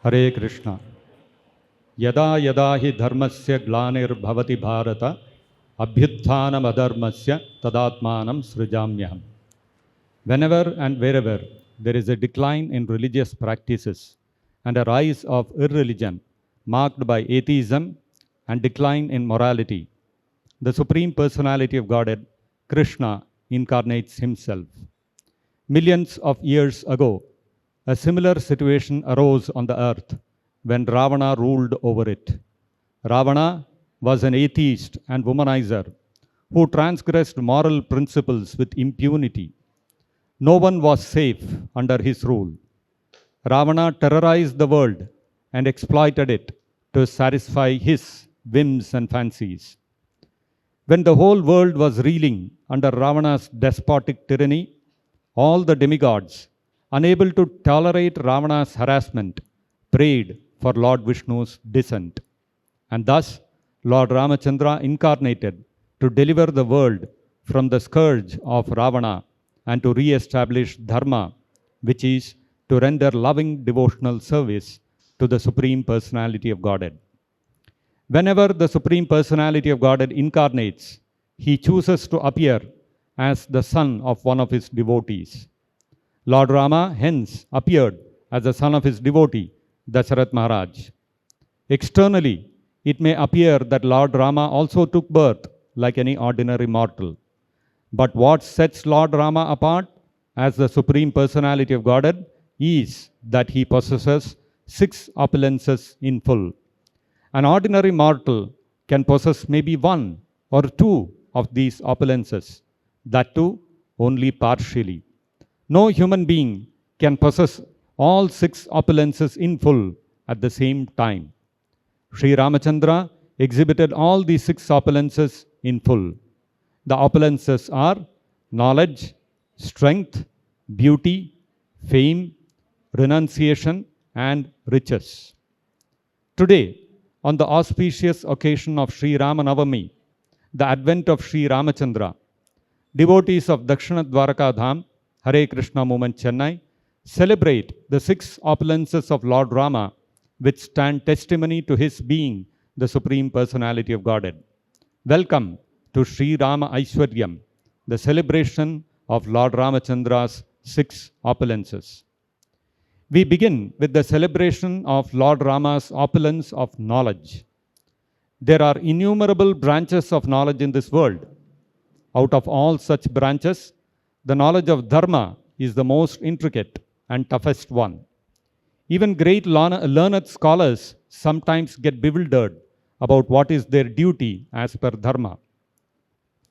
Hare Krishna. Yada yada hi dharmasya glanir bharata abhyutthanam adharmasya tadatmanam srijamyaham. Whenever and wherever there is a decline in religious practices and a rise of irreligion marked by atheism and decline in morality, the Supreme Personality of Godhead, Krishna, incarnates himself. Millions of years ago, a similar situation arose on the earth when Ravana ruled over it. Ravana was an atheist and womanizer who transgressed moral principles with impunity. No one was safe under his rule. Ravana terrorized the world and exploited it to satisfy his whims and fancies. When the whole world was reeling under Ravana's despotic tyranny, all the demigods, unable to tolerate Ravana's harassment, prayed for Lord Vishnu's descent. And thus, Lord Ramachandra incarnated to deliver the world from the scourge of Ravana and to re-establish Dharma, which is to render loving devotional service to the Supreme Personality of Godhead. Whenever the Supreme Personality of Godhead incarnates, he chooses to appear as the son of one of his devotees. Lord Rama hence appeared as the son of his devotee, Dasharatha Maharaj. Externally, it may appear that Lord Rama also took birth like any ordinary mortal. But what sets Lord Rama apart as the Supreme Personality of Godhead is that he possesses 6 opulences in full. An ordinary mortal can possess maybe 1 or 2 of these opulences, that too only partially. No human being can possess all 6 opulences in full at the same time. Sri Ramachandra exhibited all these 6 opulences in full. The opulences are knowledge, strength, beauty, fame, renunciation, and riches. Today, on the auspicious occasion of Sri Rama Navami, the advent of Sri Ramachandra, devotees of Dakshina Dwaraka Dham, Hare Krishna movement Chennai, celebrate the 6 opulences of Lord Rama, which stand testimony to his being the Supreme Personality of Godhead. Welcome to Sri Rama Aishwaryam, the celebration of Lord Ramachandra's 6 opulences. We begin with the celebration of Lord Rama's opulence of knowledge. There are innumerable branches of knowledge in this world. Out of all such branches, the knowledge of Dharma is the most intricate and toughest one. Even great learned scholars sometimes get bewildered about what is their duty as per Dharma.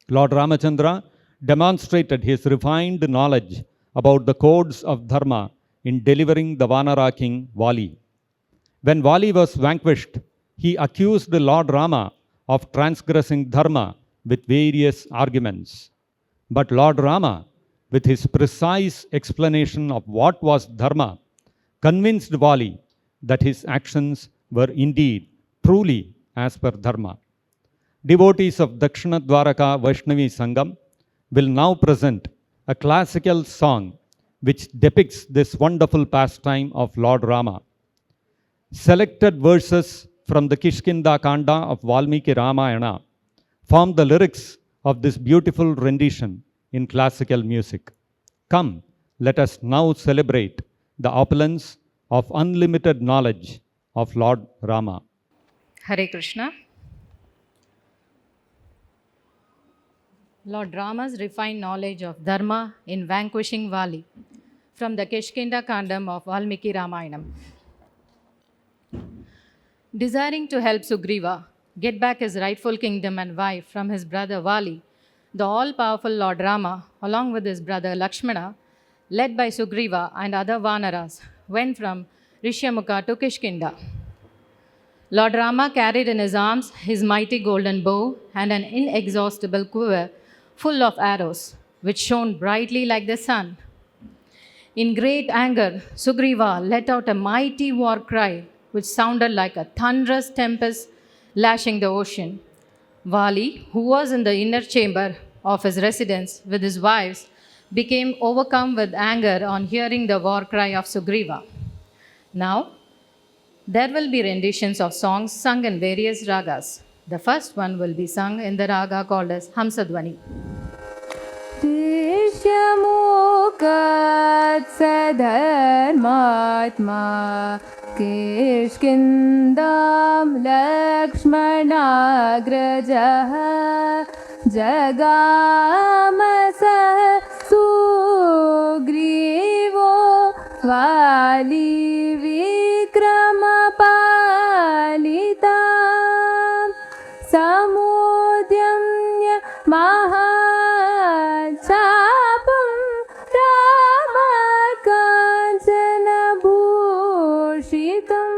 Lord Ramachandra demonstrated his refined knowledge about the codes of Dharma in delivering the Vanara king Vali. When Vali was vanquished, he accused Lord Rama of transgressing Dharma with various arguments. But Lord Rama, with his precise explanation of what was Dharma, convinced Vali that his actions were indeed truly as per Dharma. Devotees of Dakshina Dwaraka Vaishnavi Sangam will now present a classical song which depicts this wonderful pastime of Lord Rama. Selected verses from the Kishkinda Kanda of Valmiki Ramayana form the lyrics of this beautiful rendition in classical music. Come, let us now celebrate the opulence of unlimited knowledge of Lord Rama. Hare Krishna. Lord Rama's refined knowledge of Dharma in vanquishing Vali from the Kishkinda Kandam of Valmiki Ramayanam. Desiring to help Sugriva get back his rightful kingdom and wife from his brother Vali, the all-powerful Lord Rama, along with his brother Lakshmana, led by Sugriva and other Vanaras, went from Rishyamukha to Kishkinda. Lord Rama carried in his arms his mighty golden bow and an inexhaustible quiver full of arrows, which shone brightly like the sun. In great anger, Sugriva let out a mighty war cry, which sounded like a thunderous tempest lashing the ocean. Vali, who was in the inner chamber of his residence with his wives, became overcome with anger on hearing the war cry of Sugriva. Now, There will be renditions of songs sung in various ragas. The first one will be sung in the raga called as Hamsadvani. Tishyamukatsadharmatma Kishkindam Lakshmanagrajah Jagamasah Sugrivo Vali Vikramapalita Samudyamya Mahachapam Ramakansanabhushitam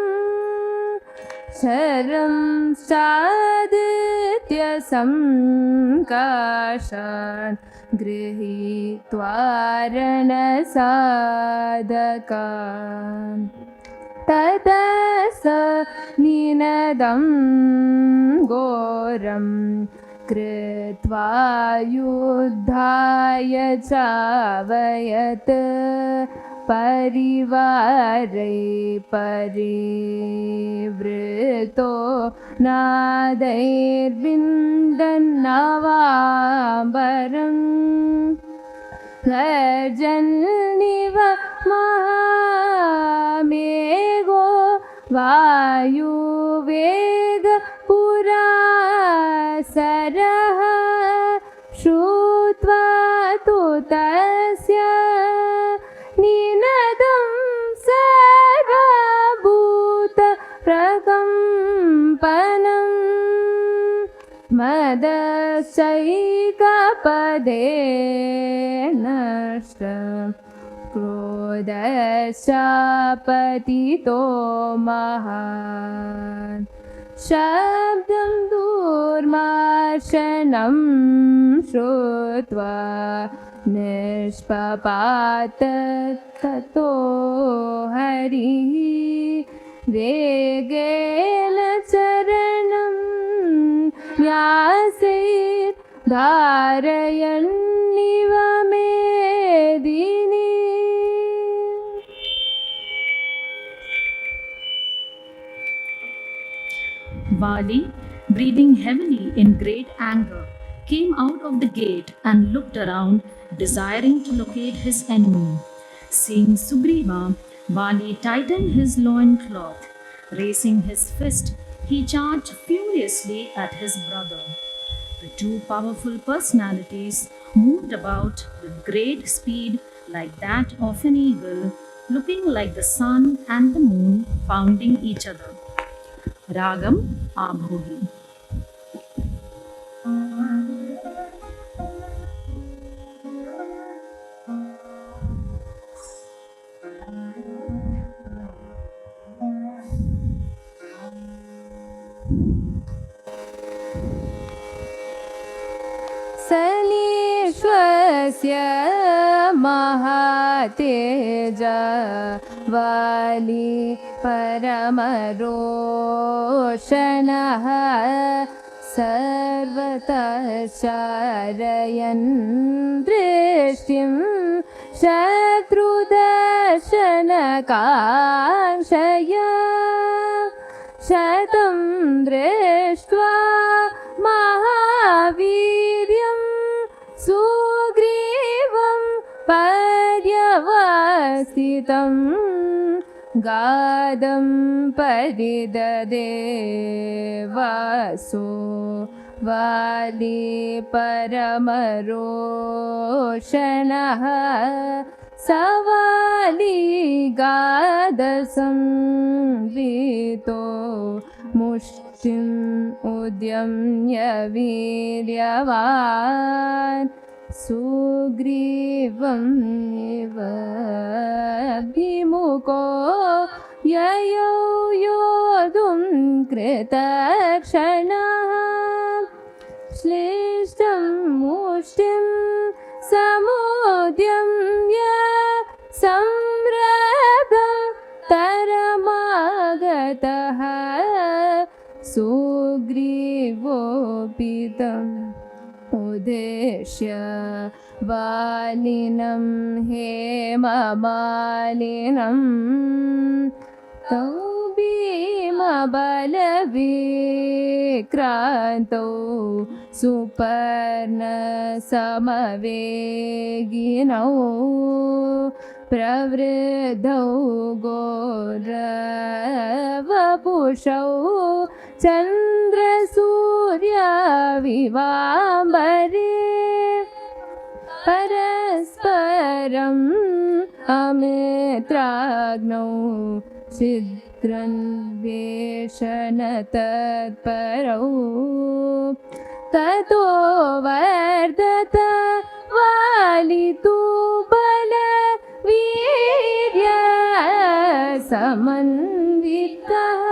Sharam Saditya Samkashan Grihitvarana Sadhakan Tadasa Ninadam Goram Kritva Yudhaya Chavayat Parivare Parivrito Nadair Vindan Navambaram Garjaniva Mahamego Vayu Vega Purasaraha Shrutva Tutasya Ninadam Sarvabhuta Prakampanam Madaschaikapade Nashtam Krodashapatito Mahan Shabdam Durmarshanam Shrutva Nishpapatat Tato Hari Vegena Charanam Nyasir Dharayanniva Medini. Vali, breathing heavily in great anger, came out of the gate and looked around, desiring to locate his enemy. Seeing Sugriva, Vali tightened his loincloth. Raising his fist, he charged furiously at his brother. The two powerful personalities moved about with great speed like that of an eagle, looking like the sun and the moon pounding each other. Ragam Abhogi. Salishwasya Mahateja Vali Paramaroshanaha Sarvatasharayan Drishtim Shatrudashanakankshaya Shatam Drishtva Mahaviryam Sugrivam Paryavasitam Gadam Paridade Vaso Vali Paramaroshanaha Savali Gadasam Vito Mushtim Udyamya Viryavan Sugrivam Eva Bhimuko Yayo Yodum Kritakshana Shlishtam Mushtim Samudyamya Samradam Taramagataha Sugrivopitam Udeshya Valinam Hemamalinam Tau भीमबलविक्रान्तौ सुपर्णसमवेगिनौ प्रवृद्धौ घोरवपुषौ चन्द्रसूर्यविवाम्बरे परस्परम् अमित्राग्नौ छिद्रन्वेषणतत्परौ ततो वर्धत वालितु बलवीर्यसमन्वितः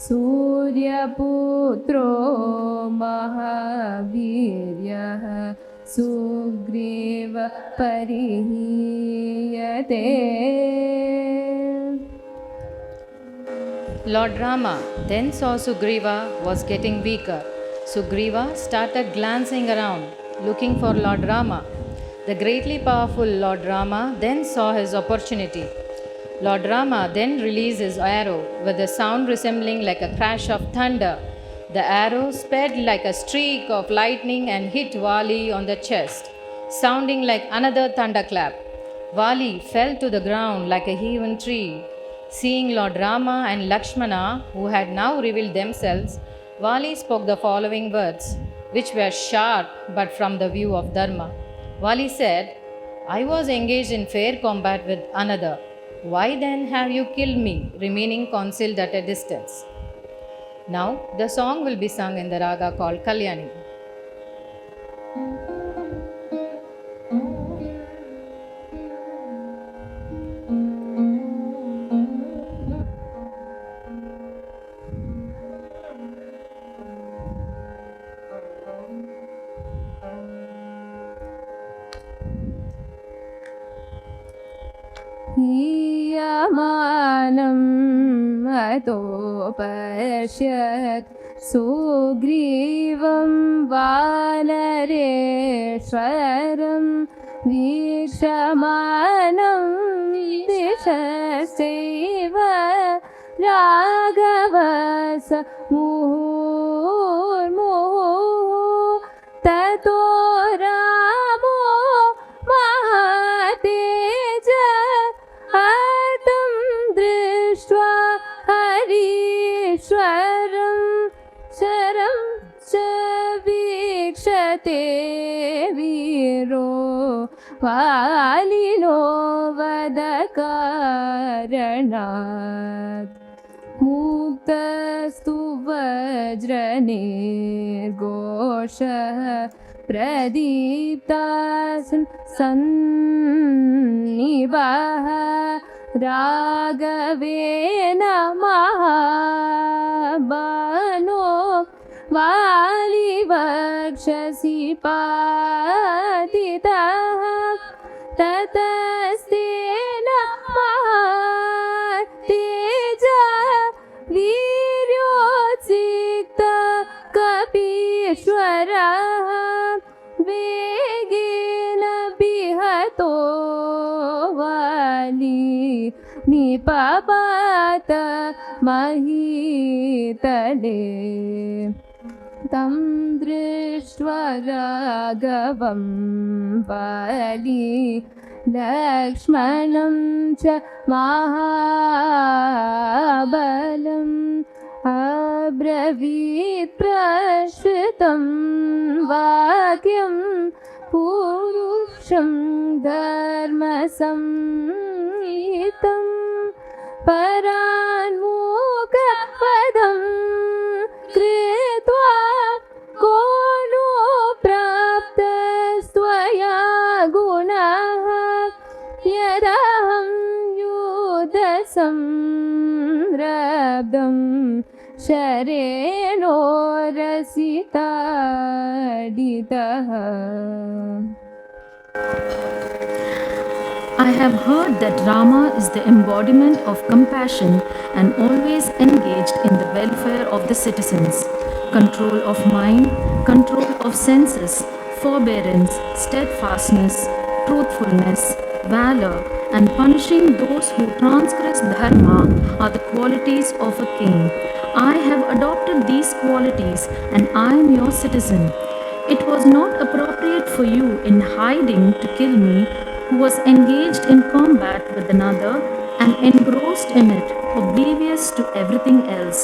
सूर्यपुत्रो महावीर्यः Sugriva परिहीयते. Lord Rama then saw Sugriva was getting weaker. Sugriva started glancing around, looking for Lord Rama. The greatly powerful Lord Rama then saw his opportunity. Lord Rama then released his arrow with a sound resembling like a crash of thunder. The arrow sped like a streak of lightning and hit Vali on the chest, sounding like another thunderclap. Vali fell to the ground like a hewn tree. Seeing Lord Rama and Lakshmana, who had now revealed themselves, Vali spoke the following words, which were sharp but from the view of Dharma. Vali said, "I was engaged in fair combat with another. Why then have you killed me, remaining concealed at a distance?" Now the song will be sung in the raga called Kalyani. हीयमानम् अतोपश्यत् सुग्रीवं वानरेश्वरं वीक्षमाणं दिशश्चैव Raghav's मुहुर्मुहुः ततो रामो महातेज दृष्ट्वा हरीश्वरं शरं च वीक्षते वीरो वालिनो वदकारणात् मुक्तस्तु वज्रनिर्घोषः प्रदीप्तासन्निभः राघवेन महाबाणो वालिवक्षसि पातितः ततस्तेन महातेज वीर्योत्सिक्त कपीश्वरः वेगेन विहतो वाली निपापात महीतले तं दृष्ट्वा राघवं वाली लक्ष्मणं च महाबलम् अब्रवीत् प्रश्रुतं वाक्यं पुरुषं धर्मसंहितं परान्मुखपदं कृत्वा को नो प्राप्तस्त्वया गुणः यदहं युधसंरब्धं शरेणो रसिताडितः. I have heard that Rama is the embodiment of compassion and always engaged in the welfare of the citizens. Control of mind, control of senses, forbearance, steadfastness, truthfulness, valor, and punishing those who transgress dharma are the qualities of a king. I have adopted these qualities and I am your citizen. It was not appropriate for you in hiding to kill me, who was engaged in combat with another and engrossed in it, oblivious to everything else.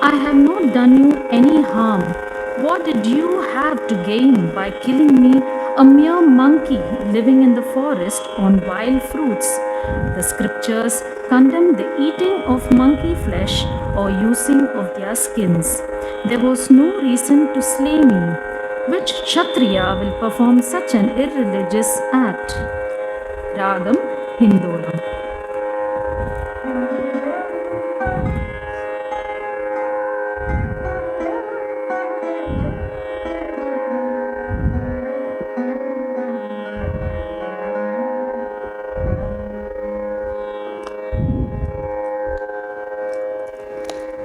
I have not done you any harm. What did you have to gain by killing me, a mere monkey living in the forest on wild fruits? The scriptures condemn the eating of monkey flesh or using of their skins. There was no reason to slay me. Which Kshatriya will perform such an irreligious act? Ragam Hindolam.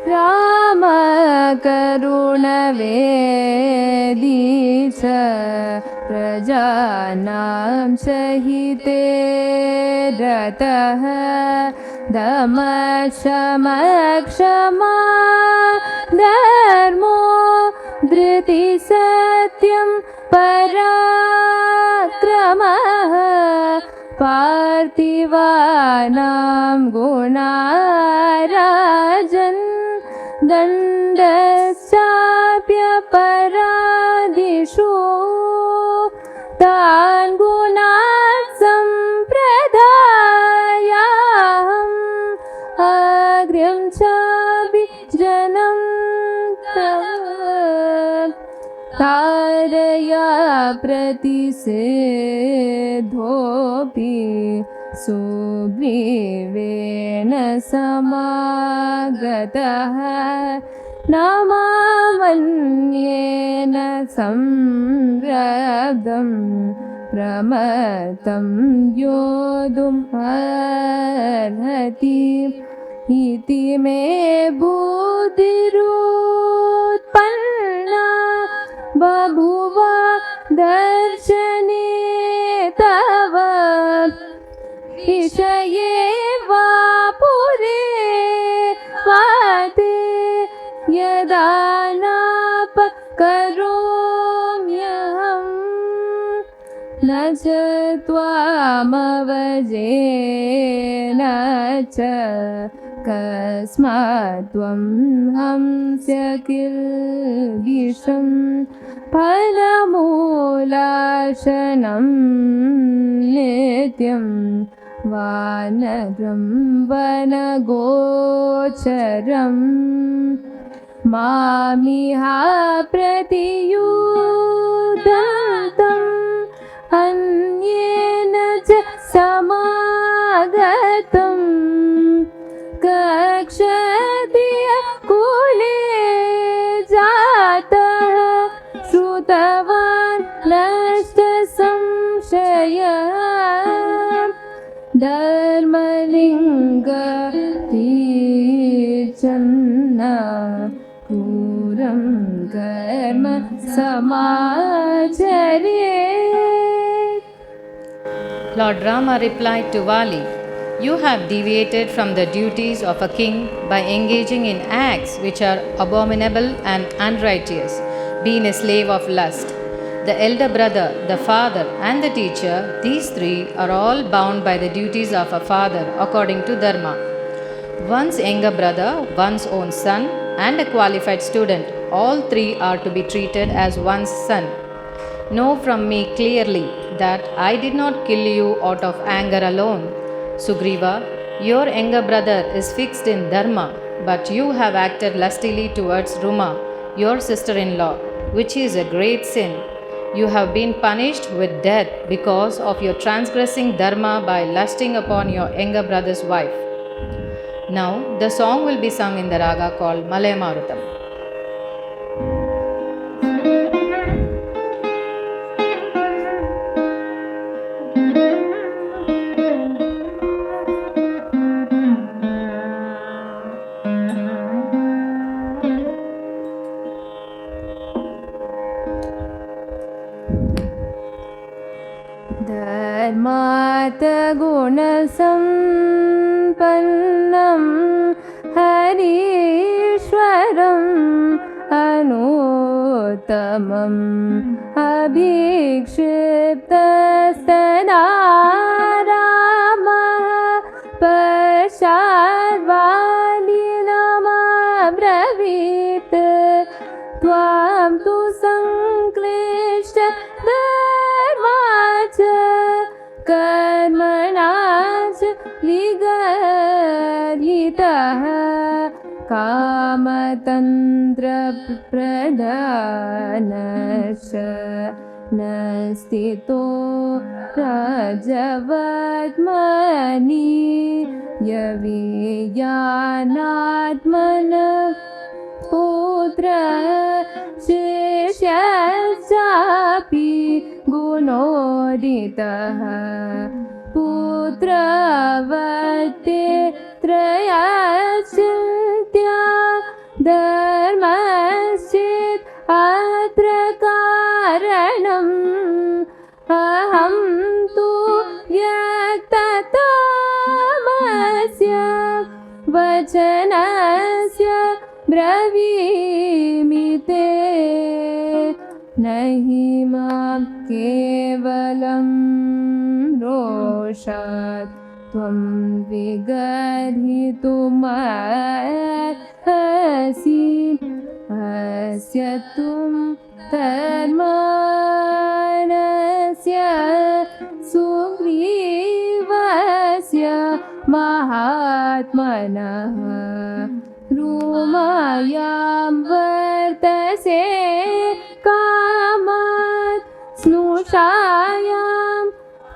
Rama Karunavedi Prajanam Sahite Ratah Dhammashamakshama Dharmo Dhriti Satyam Parakramah Parthivanam Gunarajan Dandasapya Paradishu Tan Gunat Sampradayam Agrim Chabi Janam Tav Taraya Pratisedhopi Sugrivena Samagatah Namamanyena Samrabdam Pramatam Yodum Arhati Iti me buddhirutpanna Babhuva darshane tava Vishaye vapure vate Yadanap karomyaham Nacha tvamavajena cha Kasmat tvam hamsya kilvisham Palamulashanam nityam Vanagram vanagocharam Mamiha pratiyudatam Anyena cha samagatam Kakshatiya kule jatah Shrutavan nashta samshayam Dharmalinga Tichanna Puram Karma Samacharye. Lord Rama replied to Vali, "You have deviated from the duties of a king by engaging in acts which are abominable and unrighteous, being a slave of lust. The elder brother, the father, and the teacher, these three are all bound by the duties of a father according to Dharma. One's younger brother, one's own son, and a qualified student, all three are to be treated as one's son. Know from me clearly that I did not kill you out of anger alone. Sugriva, your younger brother is fixed in Dharma, but you have acted lustily towards Rama, your sister-in-law, which is a great sin. You have been punished with death because of your transgressing Dharma by lusting upon your younger brother's wife." Now, the song will be sung in the raga called Malayamarutam. Dharmata guna सम्पन्नं हरीश्वरम् अनुत्तमम् अभिक्षिप्तस्तदा रामः पश्चाद्वालिनमब्रवीत् त्वां तु संक्लिष्ट धर्माच कर्मणा च विगर्हितः कामतन्त्रप्रधानश्च न स्थितो रजवत्मनि यवीयानात्मनः पुत्र शिष्यश्चापि गुणोदितः पुत्रवते त्रयश्चित्या धर्मश्चित् अत्र कारणम् अहं तु व्यक्ततमस्य वचनस्य ब्रवीमि ते नहि मां केवलं रोषात् त्वं विगर्हितुमर्हसि अस्य त्वं धर्मानस्य सुग्रीवस्य महात्मनः रूमायां वर्तसे कामात् स्नुषायां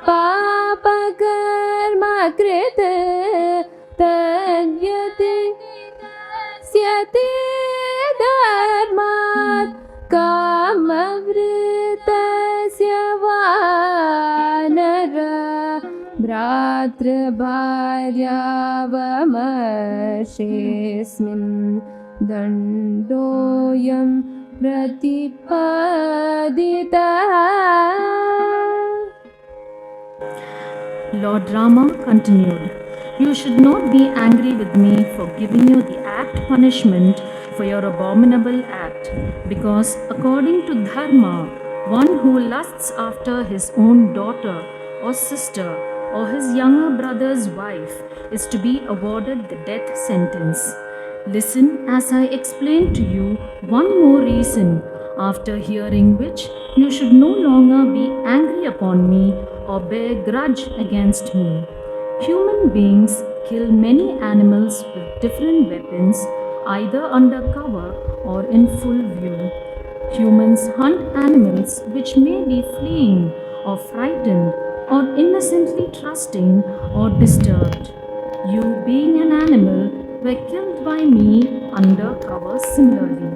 पापकर्म कृत तद्व्यतिष्यते धर्मात् कामवृतस्य वानर भ्रातृभार्यावमर्षेऽस्मिन् दण्डोऽयं प्रतिपादितः. Lord Rama continued, "You should not be angry with me for giving you the apt punishment for your abominable act, because according to Dharma, one who lusts after his own daughter or sister or his younger brother's wife is to be awarded the death sentence. Listen as I explain to you one more reason, after hearing which you should no longer be angry upon me or bear grudge against me. Human beings kill many animals with different weapons, either under cover or in full view. Humans hunt animals which may be fleeing or frightened or innocently trusting or disturbed. You, being an animal, were killed by me under cover similarly.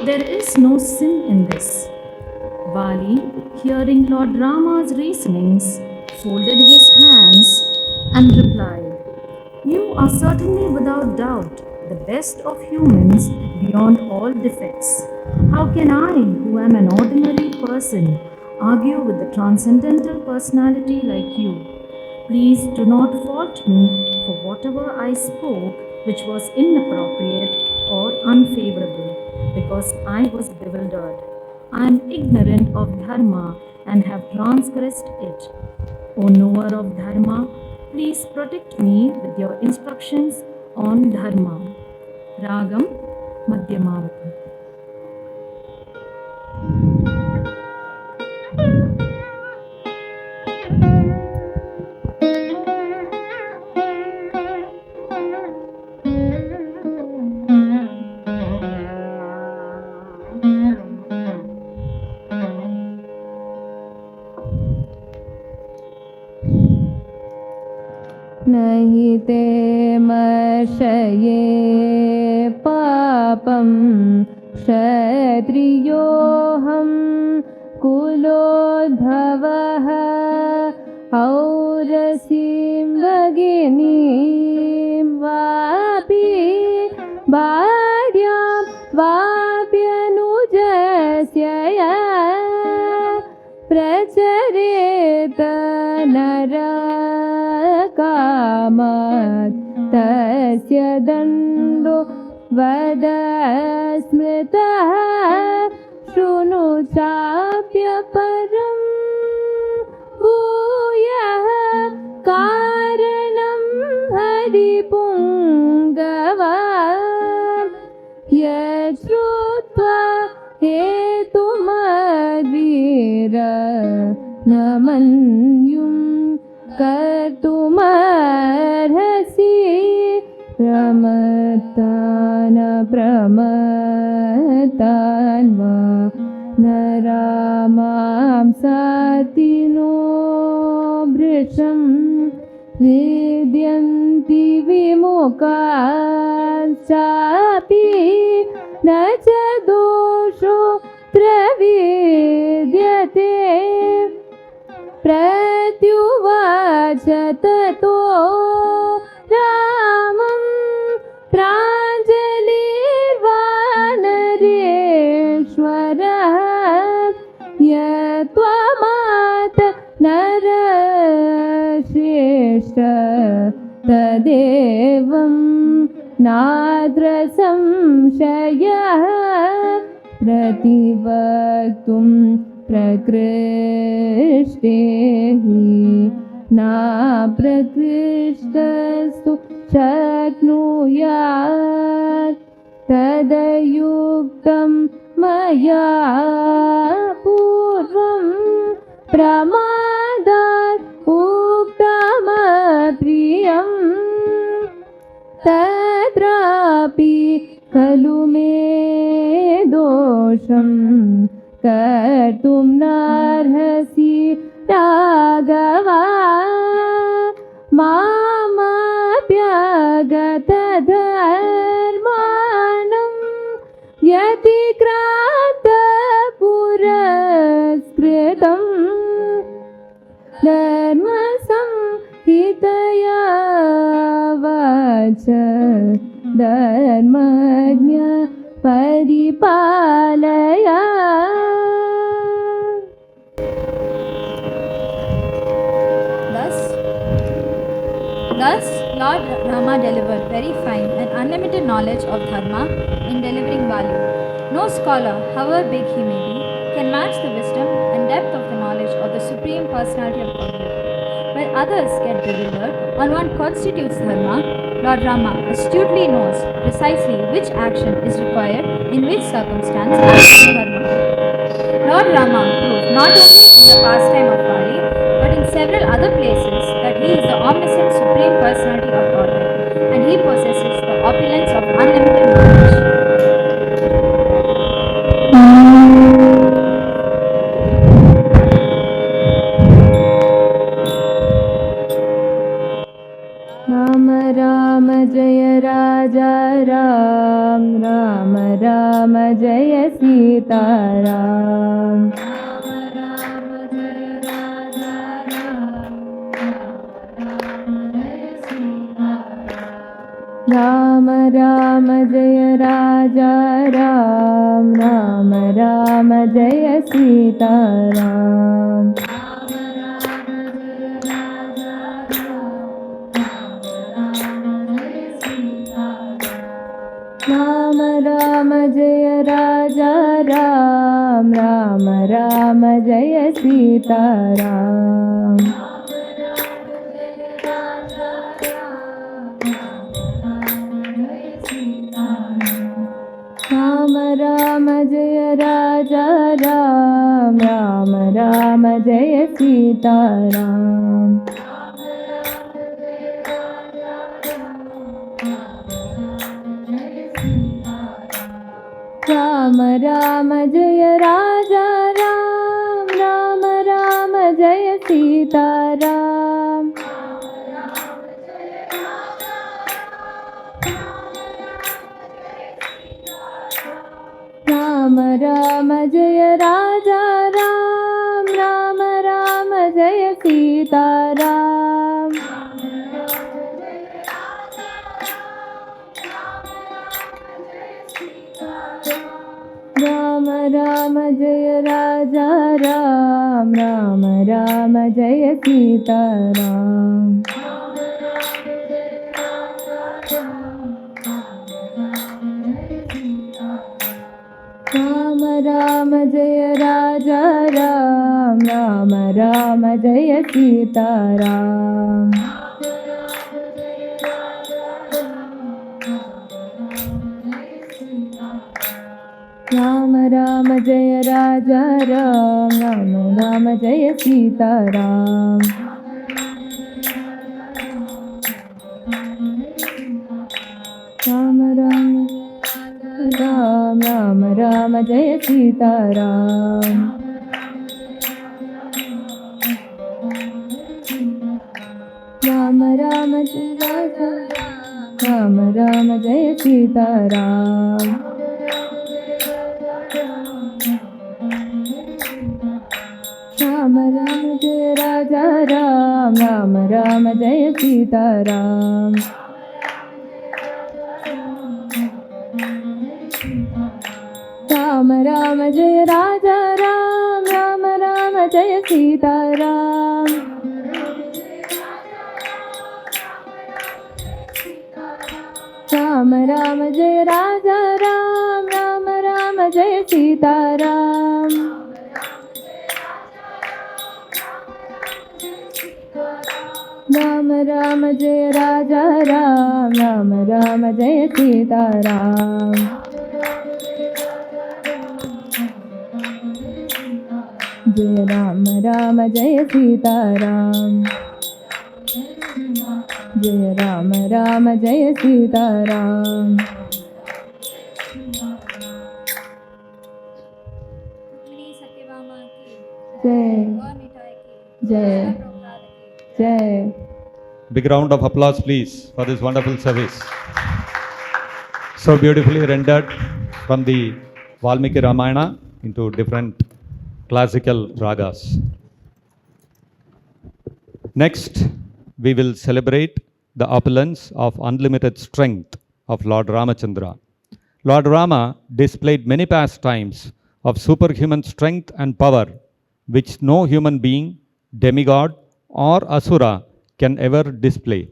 There is no sin in this." Vali, hearing Lord Rama's reasonings, folded his hands and replied, "You are certainly without doubt the best of humans beyond all defects. How can I, who am an ordinary person, argue with the transcendental personality like you? Please do not fault me for whatever I spoke which was inappropriate or unfavorable, because I was bewildered. I am ignorant of Dharma and have transgressed it. O knower of Dharma, please protect me with your instructions on Dharma." Ragam Madhyamavati. नहि ते मर्षये पापं क्षत्रियोऽहं कुलोद्भवः औरसीं भगिनीं वापि भार्यां वाप्यनुजस्य प्रचरेत नरकायां तस्य दण्डो वद स्मृतः शृणु चाप्यपरम् भूयः कारणं हरिपुङ्गवा यश्रुत्वा हेतुमद्वीर न मन्युं कर्तुमर्हसि प्रमत्तान् प्रमत्तान् वा न रामां सातिनो भृशं विद्यन्ति विमुखाश्चापि न च दोषो प्रविद्यते प्रत्युवाच ततो रामं प्राञ्जलिर्वानरेश्वरः यत्त्वमात् नरश्रेष्ठ तदेवं नात्र संशयः प्रतिवक्तुं प्रकृष्टे हि न प्रकृष्टस्तु शक्नुयात् तदयुक्तं मया पूर्वं प्रमादात् उक्तमप्रियम् तत्रापि खलु मे दोषं कर्तुं नार्हसि राघवा मामप्यगतधर्माणं व्यतिक्रान्त पुरस्कृतं धर्मसंहितया वाच धर्मज्ञ परिपालय Thus, Lord Rama delivered very fine and unlimited knowledge of Dharma in delivering value. No scholar, however big he may be, can match the wisdom and depth of the knowledge of the Supreme Personality of Godhead. While others get bewildered on what constitutes Dharma, Lord Rama astutely knows precisely which action is required in which circumstance as Dharma. Lord Rama proved not only in the pastime of Bali, but in several other places that he is the omniscient Supreme Personality of Godhead, and he possesses the opulence of unlimited knowledge. Ram Ram जय राजा राम राम राम जय सीताराम राम राम जय राजा राम राम राम जय सीताराम राम राम जय राजा राम राम राम जय सीताराम राम राम जय राजा राम राम राम जय सीताराम राम राम जय राजा राम राम राम जय सीताराम राम राम जय राजा राम राम राम जय सीताराम राम राम जय राजा राम राम राम जय Sitaram Ram Ram Jaya Raja Ram, Ram Ram Jaya Sita Ram. Ram Ram Jaya Raja Ram, Ram Ram Jaya Sita Ram. Ram Ram Ram, Ram Ram Jaya Sita Ram. Ram Ram Jaya Raja Ram, Ram Ram Jaya Sita Ram. Ram Ram Jaya Raja Ram, Ram Ram Jaya Sita Ram. Ram Ram Jaya Raja Ram, Ram Ram Jaya Sita Ram. Ram Ram Jaya Raja Ram, Ram Ram Jaya Sita Ram. Ram Ram Jaya Raja Ram, Ram Ram Jaya Sita Ram. Jaya Ram Ram Jaya Sita Ram. Jaya Ram Ram Jaya Sita Ram. Jai Jai Jai. Big round of applause, please, for this wonderful service. So beautifully rendered from the Valmiki Ramayana into different classical ragas. Next, we will celebrate the opulence of unlimited strength of Lord Ramachandra. Lord Rama displayed many pastimes of superhuman strength and power, which no human being, demigod, or asura can ever display.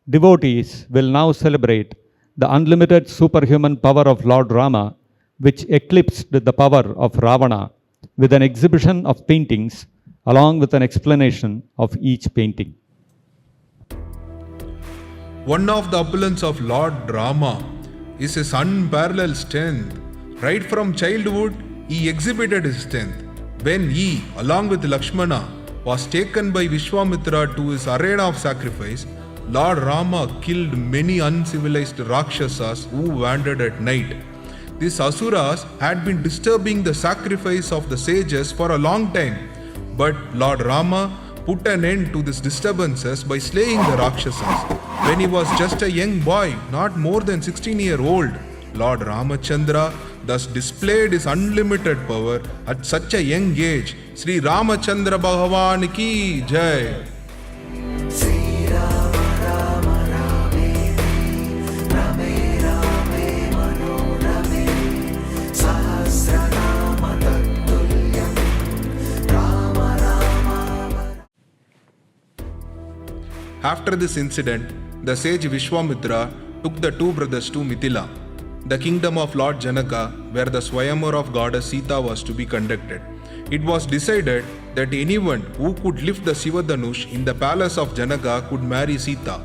Devotees will now celebrate the unlimited superhuman power of Lord Rama, which eclipsed the power of Ravana, with an exhibition of paintings along with an explanation of each painting. One of the opulence of Lord Rama is his unparalleled strength. Right from childhood, he exhibited his strength. When he, along with Lakshmana, was taken by Vishwamitra to his arena of sacrifice, Lord Rama killed many uncivilized Rakshasas who wandered at night. These asuras had been disturbing the sacrifice of the sages for a long time, but Lord Rama put an end to these disturbances by slaying the Rakshasas. When he was just a young boy, not more than 16-year-old, Lord Ramachandra thus displayed his unlimited power at such a young age. Sri Ramachandra Bhagavan ki Jai. After this incident, the sage Vishwamitra took the two brothers to Mithila, the kingdom of Lord Janaka, where the Swayamvar of goddess Sita was to be conducted. It was decided that anyone who could lift the Sivadhanush in the palace of Janaka could marry Sita.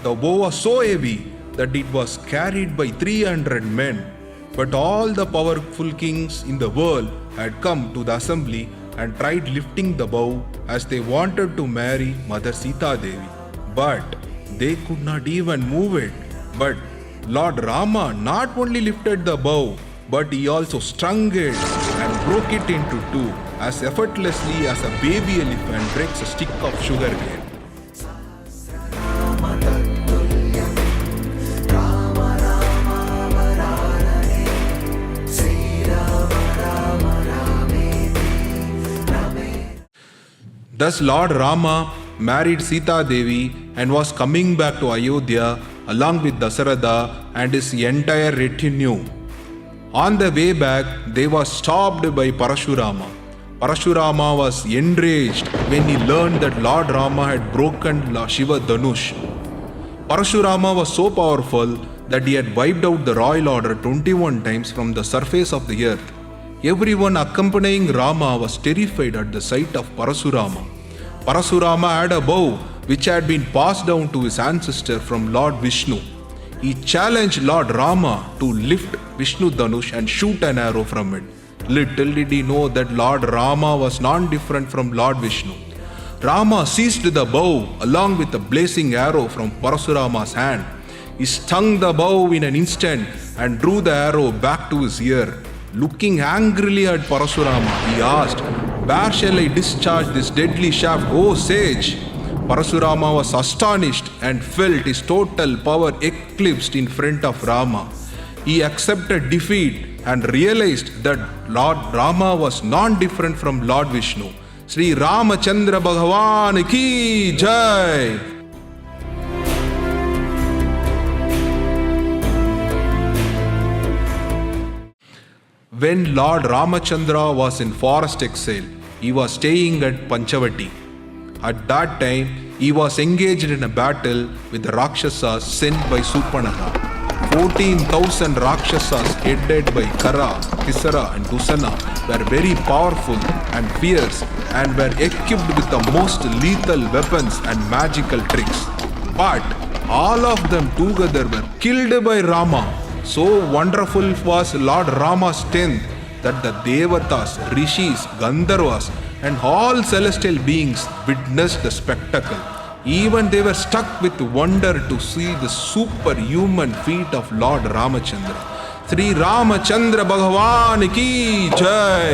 The bow was so heavy that it was carried by 300 men, but all the powerful kings in the world had come to the assembly and tried lifting the bow as they wanted to marry Mother Sita Devi. But they could not even move it. But Lord Rama not only lifted the bow, but he also strung it and broke it into two as effortlessly as a baby elephant breaks a stick of sugar cane. Thus Lord Rama married Sita Devi and was coming back to Ayodhya along with Dasaratha and his entire retinue. On the way back, they were stopped by Parashurama. Parashurama was enraged when he learned that Lord Rama had broken Shiva Dhanush. Parashurama was so powerful that he had wiped out the royal order 21 times from the surface of the earth. Everyone accompanying Rama was terrified at the sight of Parashurama. Parashurama had a bow which had been passed down to his ancestor from Lord Vishnu. He challenged Lord Rama to lift Vishnu Dhanush and shoot an arrow from it. Little did he know that Lord Rama was non-different from Lord Vishnu. Rama seized the bow along with the blazing arrow from Parashurama's hand. He stung the bow in an instant and drew the arrow back to his ear. Looking angrily at Parashurama, he asked, "Where shall I discharge this deadly shaft, O sage?" Parashurama was astonished and felt his total power eclipsed in front of Rama. He accepted defeat and realized that Lord Rama was non-different from Lord Vishnu. Sri Ramachandra Bhagavan ki Jai! When Lord Ramachandra was in forest exile, he was staying at Panchavati. At that time, he was engaged in a battle with the Rakshasas sent by Surpanaka. 14,000 Rakshasas headed by Kara, Kisara and Dusana were very powerful and fierce and were equipped with the most lethal weapons and magical tricks. But all of them together were killed by Rama. So wonderful was Lord Rama's strength that the Devatas, Rishis, Gandharvas and all celestial beings witnessed the spectacle. Even they were struck with wonder to see the superhuman feat of Lord Ramachandra. Sri Ramachandra Bhagavan ki Jai!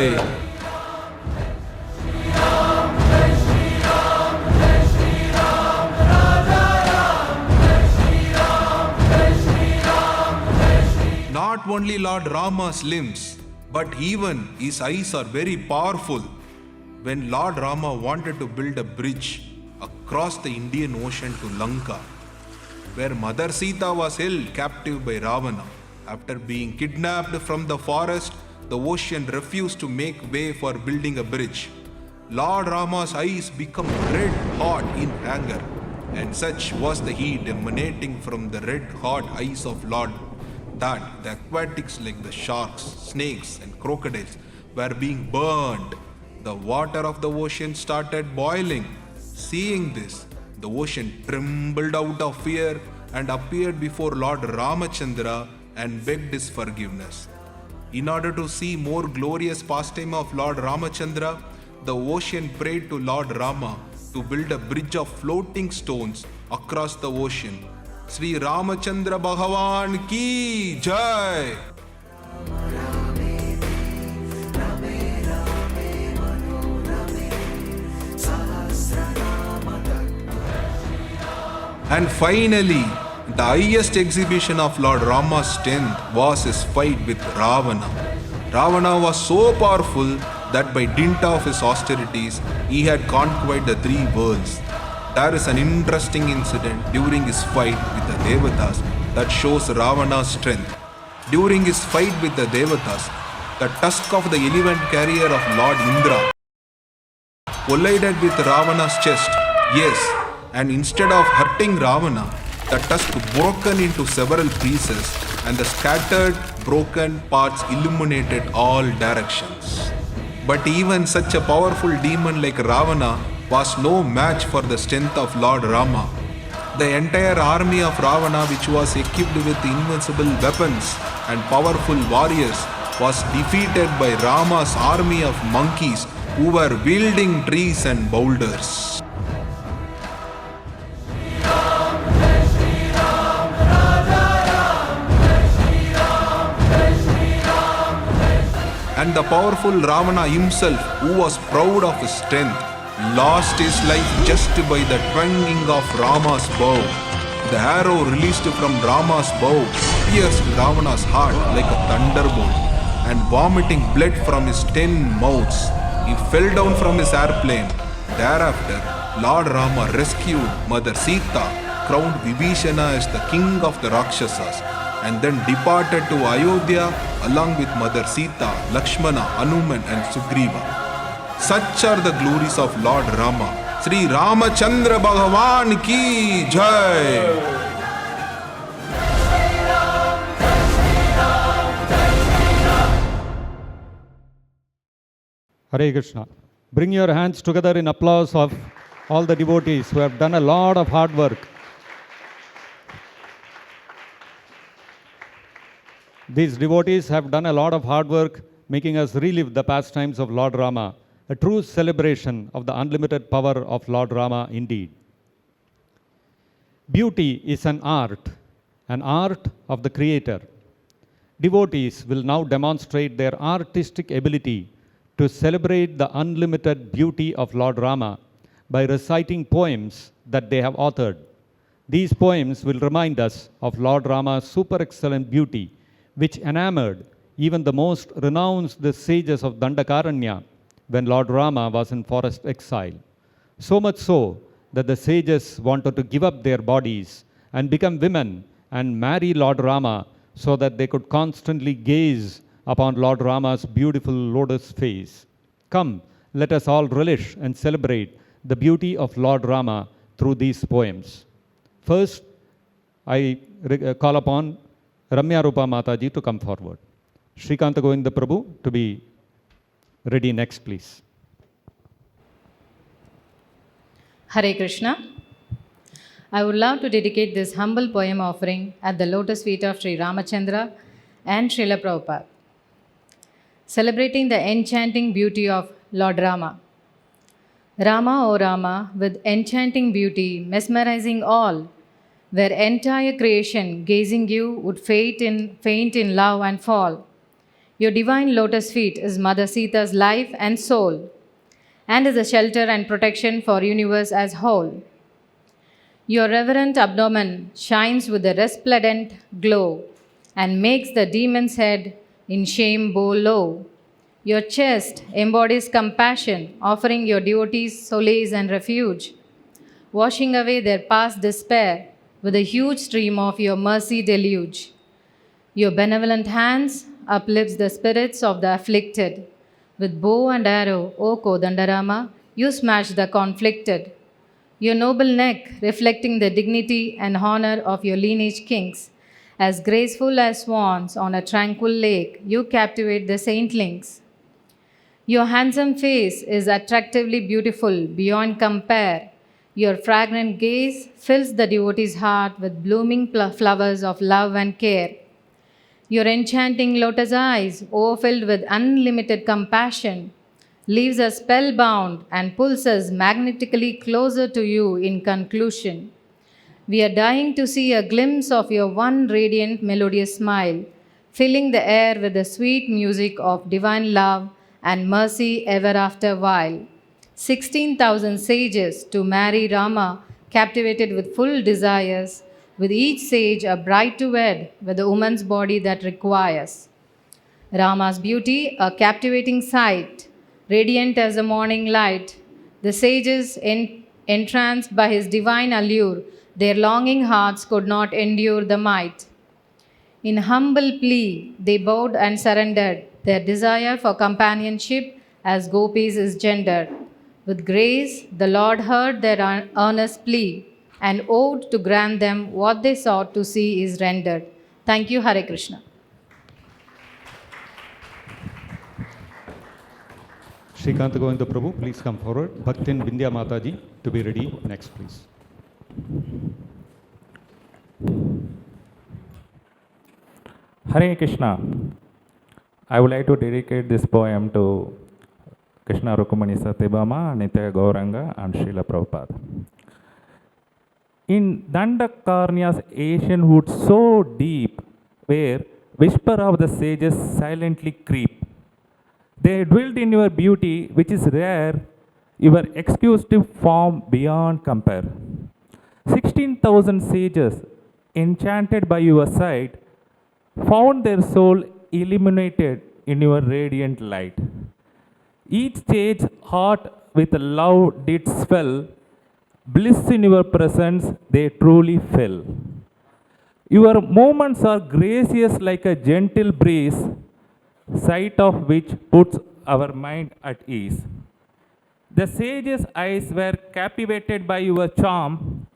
Not only Lord Rama's limbs, but even his eyes are very powerful. When Lord Rama wanted to build a bridge across the Indian Ocean to Lanka, where Mother Sita was held captive by Ravana, after being kidnapped from the forest, the ocean refused to make way for building a bridge. Lord Rama's eyes became red hot in anger, and such was the heat emanating from the red hot eyes of Lord that the aquatics like the sharks, snakes and crocodiles were being burned. The water of the ocean started boiling. Seeing this, the ocean trembled out of fear and appeared before Lord Ramachandra and begged his forgiveness. In order to see more glorious pastime of Lord Ramachandra, the ocean prayed to Lord Rama to build a bridge of floating stones across the ocean. Sri Ramachandra Bhagavan ki Jai! And finally, the highest exhibition of Lord Rama's strength was his fight with Ravana. Ravana was so powerful that by dint of his austerities, he had conquered the three worlds. There is an interesting incident during his fight with the Devatas that shows Ravana's strength. During his fight with the Devatas, the tusk of the elephant carrier of Lord Indra collided with Ravana's chest. Yes, and instead of hurting Ravana, the tusk broken into several pieces and the scattered, broken parts illuminated all directions. But even such a powerful demon like Ravana was no match for the strength of Lord Rama. The entire army of Ravana, which was equipped with invincible weapons and powerful warriors, was defeated by Rama's army of monkeys who were wielding trees and boulders. And the powerful Ravana himself, who was proud of his strength, lost his life just by the twanging of Rama's bow. The arrow released from Rama's bow pierced Ravana's heart like a thunderbolt, and vomiting blood from his 10 mouths, he fell down from his airplane. Thereafter, Lord Rama rescued Mother Sita, crowned Vibhishana as the king of the Rakshasas, and then departed to Ayodhya along with Mother Sita, Lakshmana, Hanuman and Sugriva. Such are the glories of Lord Rama. Sri Ramachandra Bhagavan ki Jai! Hare Krishna. Bring your hands together in applause of all the devotees who have done a lot of hard work. These devotees have done a lot of hard work making us relive the pastimes of Lord Rama, a true celebration of the unlimited power of Lord Rama indeed. Beauty is an art of the Creator. Devotees will now demonstrate their artistic ability to celebrate the unlimited beauty of Lord Rama by reciting poems that they have authored. These poems will remind us of Lord Rama's super excellent beauty, which enamored even the most renounced sages of Dandakaranya when Lord Rama was in forest exile. So much so that the sages wanted to give up their bodies and become women and marry Lord Rama so that they could constantly gaze upon Lord Rama's beautiful lotus face. Come, let us all relish and celebrate the beauty of Lord Rama through these poems. First, I call upon Ramya Rupa Mataji to come forward. Shrikanta Govinda Prabhu to be ready next, please. Hare Krishna. I would love to dedicate this humble poem offering at the lotus feet of Sri Ramachandra and Srila Prabhupada, celebrating the enchanting beauty of Lord Rama. Rama, O Rama, with enchanting beauty, mesmerizing all, where entire creation, gazing you, would faint in love and fall. Your divine lotus feet is Mother Sita's life and soul, and is a shelter and protection for universe as whole. Your reverent abdomen shines with a resplendent glow, and makes the demon's head in shame bow low. Your chest embodies compassion, offering your devotees solace and refuge, washing away their past despair with a huge stream of your mercy deluge. Your benevolent hands uplifts the spirits of the afflicted. With bow and arrow, O Kodandarama, you smash the conflicted. Your noble neck, reflecting the dignity and honor of your lineage kings, as graceful as swans on a tranquil lake, you captivate the saintlings. Your handsome face is attractively beautiful beyond compare. Your fragrant gaze fills the devotee's heart with blooming flowers of love and care. Your enchanting lotus eyes, overfilled with unlimited compassion, leaves us spellbound and pulls us magnetically closer to you in conclusion. We are dying to see a glimpse of your one radiant melodious smile, filling the air with the sweet music of divine love and mercy ever after while. 16,000 sages to marry Rama, captivated with full desires, with each sage a bride to wed with the woman's body that requires. Rama's beauty, a captivating sight, radiant as the morning light. The sages, entranced by his divine allure, their longing hearts could not endure the might. In humble plea, they bowed and surrendered their desire for companionship as gopis is gendered. With grace, the Lord heard their earnest plea and owed to grant them what they sought to see is rendered. Thank you, Hare Krishna. Shrikanta Govinda Prabhu, please come forward. Bhaktin Vindhya Mataji to be ready next, please. Hare Krishna. I would like to dedicate this poem to Krishna Rukumani Satyabhama, Nitya Gauranga, and Srila Prabhupada. In Dandakarnya's Asian wood so deep, where whisper of the sages silently creep, they dwelled in your beauty, which is rare, your exclusive form beyond compare. 16,000 sages, enchanted by your sight, found their soul illuminated in your radiant light. Each sage's heart with love did swell, bliss in your presence they truly fell. Your moments are gracious like a gentle breeze, sight of which puts our mind at ease. The sages' eyes were captivated by your charm,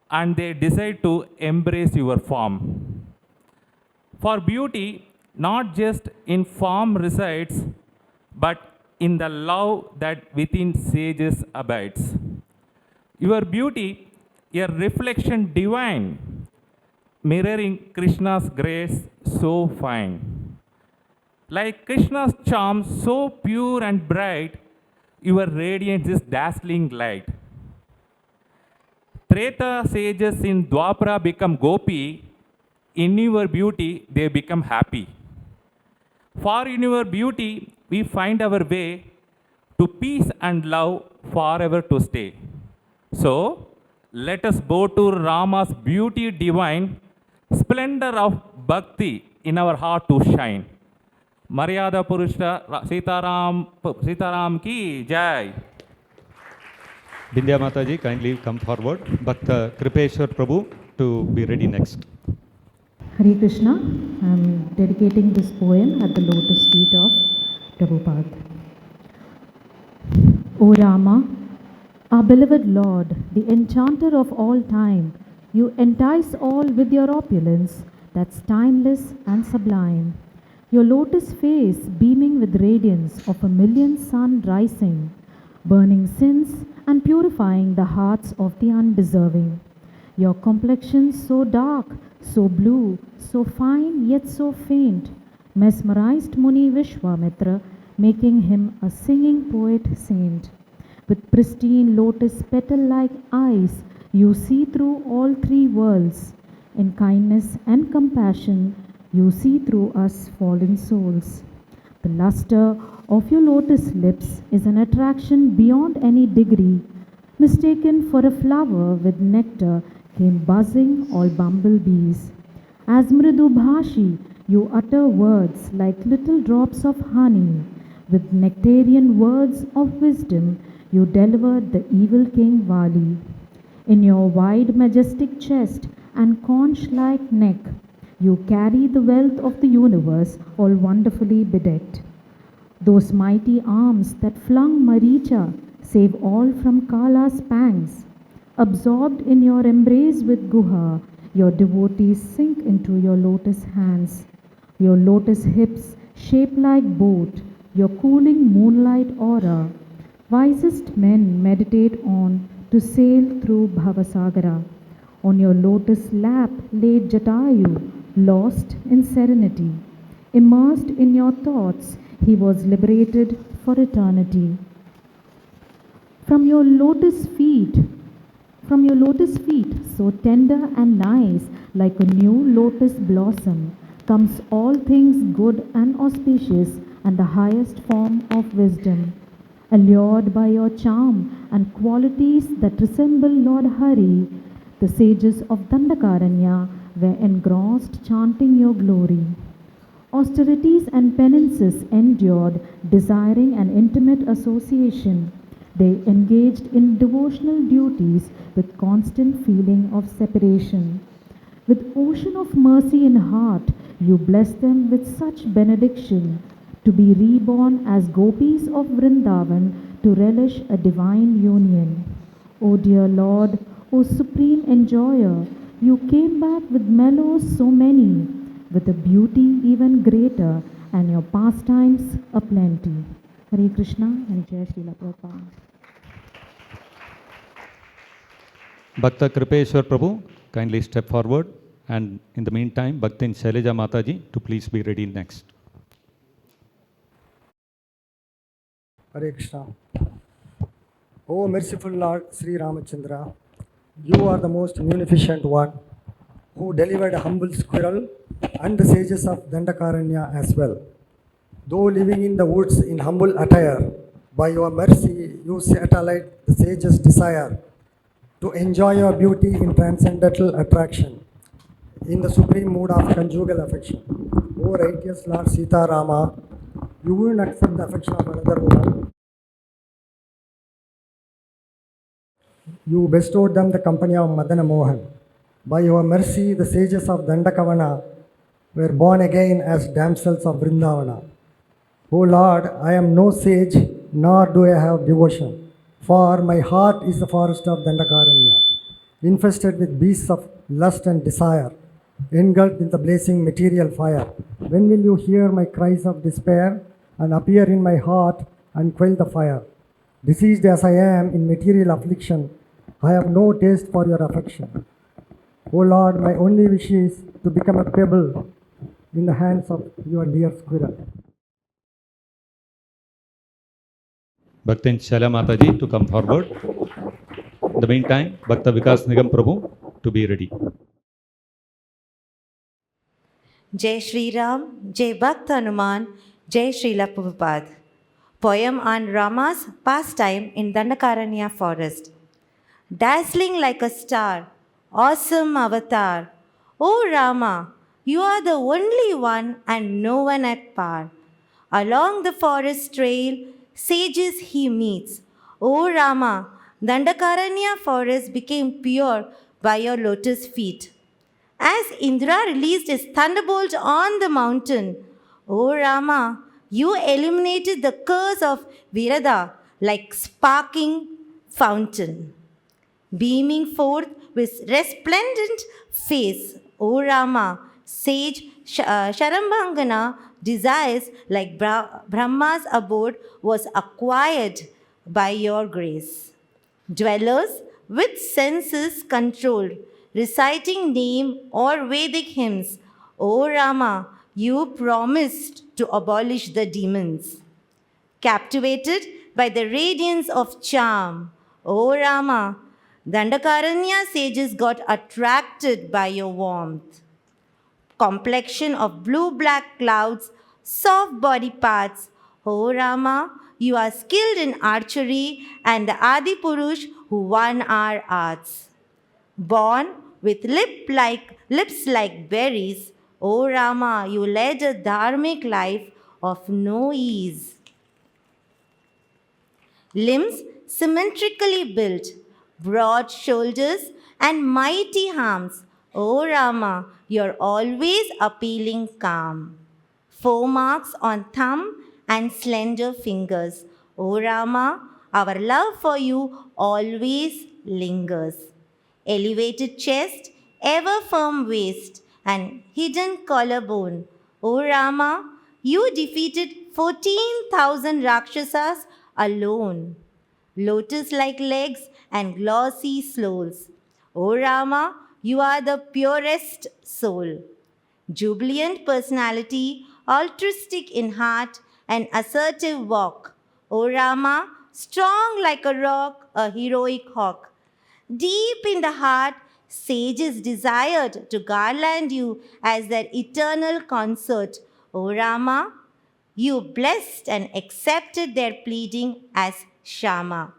and they desired to embrace your form. For beauty, not just in form resides, but in the love that within sages abides. Your beauty, a reflection divine, mirroring Krishna's grace so fine. Like Krishna's charm so pure and bright, your radiance is dazzling light. Treta sages in Dwapara become gopi, in your beauty they become happy. For in your beauty we find our way to peace and love forever to stay. So let us bow to Rama's beauty divine, splendor of bhakti in our heart to shine. Maryada Purusha Sitaram ki jai. Bindya Mataji, kindly come forward. Bhakta Kripeshwar Prabhu to be ready next. Hare Krishna, I am dedicating this poem at the lotus feet of Prabhupada. O Rama, our beloved Lord, the enchanter of all time, you entice all with your opulence that's timeless and sublime. Your lotus face beaming with radiance of a million sun rising, burning sins and purifying the hearts of the undeserving. Your complexion so dark, so blue, so fine yet so faint, mesmerized Muni Vishwamitra, making him a singing poet saint. With pristine lotus petal-like eyes, you see through all three worlds. In kindness and compassion, you see through us fallen souls. The luster of your lotus lips is an attraction beyond any degree. Mistaken for a flower with nectar came buzzing all bumblebees. As Mridu Bhashi, you utter words like little drops of honey. With nectarian words of wisdom, you delivered the evil king Vali. In your wide majestic chest and conch-like neck, you carry the wealth of the universe, all wonderfully bedecked. Those mighty arms that flung Maricha save all from Kala's pangs. Absorbed in your embrace with Guha, your devotees sink into your lotus hands. Your lotus hips shape like boat, your cooling moonlight aura, wisest men meditate on to sail through Bhavasagara. On your lotus lap laid Jatayu, lost in serenity. Immersed in your thoughts, he was liberated for eternity. From your lotus feet, so tender and nice, like a new lotus blossom, comes all things good and auspicious and the highest form of wisdom. Allured by your charm and qualities that resemble Lord Hari, the sages of Dandakaranya were engrossed chanting your glory. Austerities and penances endured, desiring an intimate association. They engaged in devotional duties with constant feeling of separation. With ocean of mercy in heart, you bless them with such benediction, to be reborn as gopis of Vrindavan, to relish a divine union. O dear Lord, O supreme enjoyer, you came back with mellows so many, with a beauty even greater, and your pastimes aplenty. Hare Krishna and Jai Srila Prabhupada. Bhakta Kripeshwar Prabhu, kindly step forward. And in the meantime, Bhaktin Shailaja Mataji to please be ready next. Hare Krishna. O merciful Lord Sri Ramachandra, you are the most munificent one, who delivered a humble squirrel and the sages of Dandakaranya as well. Though living in the woods in humble attire, by your mercy you satellite the sages' desire to enjoy your beauty in transcendental attraction, in the supreme mood of conjugal affection. O righteous Lord Sita Rama, you wouldn't accept the affection of another woman. You bestowed them the company of Madana Mohan. By your mercy, the sages of Dandakavana were born again as damsels of Vrindavana. O Lord, I am no sage, nor do I have devotion, for my heart is the forest of Dandakaranya, infested with beasts of lust and desire, engulfed in the blazing material fire. When will you hear my cries of despair and appear in my heart and quench the fire. Diseased as I am in material affliction, I have no taste for your affection. O Lord, my only wish is to become a pebble in the hands of your dear squirrel. Bhaktin Shala Mataji to come forward. In the meantime, Bhakta Vikas Nigam Prabhu to be ready. Jai Shri Ram, Jai Bhakta Hanuman, Jai Srila Prabhupada. Poem on Rama's pastime in Dandakaranya forest. Dazzling like a star, awesome avatar. O Rama, you are the only one and no one at par. Along the forest trail, sages he meets. O Rama, Dandakaranya forest became pure by your lotus feet. As Indra released his thunderbolt on the mountain, O Rama, you eliminated the curse of Virada like sparking fountain. Beaming forth with resplendent face, O Rama, sage Sharambangana desires like Brahma's abode was acquired by your grace. Dwellers with senses controlled, reciting name or Vedic hymns, O Rama, you promised to abolish the demons. Captivated by the radiance of charm, O Rama, Dandakaranya sages got attracted by your warmth. Complexion of blue-black clouds, soft body parts, O Rama, you are skilled in archery and the Adi Purush who won our arts. Born with lips like berries, O Rama, you led a dharmic life of no ease. Limbs symmetrically built, broad shoulders and mighty arms, O Rama, you're always appealing calm. 4 marks on thumb and slender fingers, O Rama, our love for you always lingers. Elevated chest, ever firm waist, and hidden collarbone. O Rama, you defeated 14,000 Rakshasas alone. Lotus-like legs and glossy soles. O Rama, you are the purest soul. Jubilant personality, altruistic in heart, and assertive walk. O Rama, strong like a rock, a heroic hawk. Deep in the heart, sages desired to garland you as their eternal consort. O Rama, you blessed and accepted their pleading as Shama.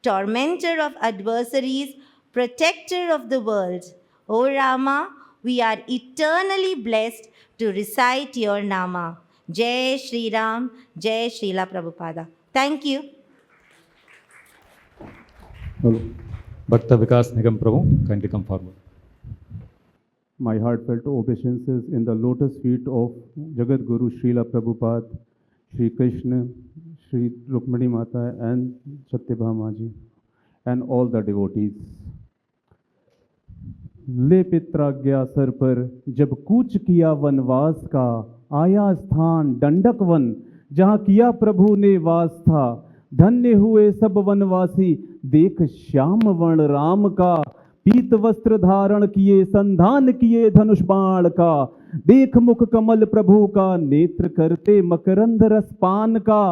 Tormentor of adversaries, protector of the world. O Rama, we are eternally blessed to recite your Nama. Jai Shri Ram, Jai Srila Prabhupada. Thank you. Bhakta Vikas Nigam Prabhu, kindly come forward. My heartfelt obeisances in the lotus feet of Jagat Guru Srila Prabhupada, Sri Krishna, Sri Rukmani Mata and Satyabhama ji and all the devotees. ले पित्राज्ञा sir पर जब कूच किया वनवास का, आया स्थान दंडक one जहाँ किया प्रभु ने वास था। धन्य हुए सब वनवासी देख श्याम वर्ण राम का, पीत वस्त्र धारण किए संधान किए धनुष बाण का। देख मुख कमल प्रभु का नेत्र करते मकरंद रस पान का।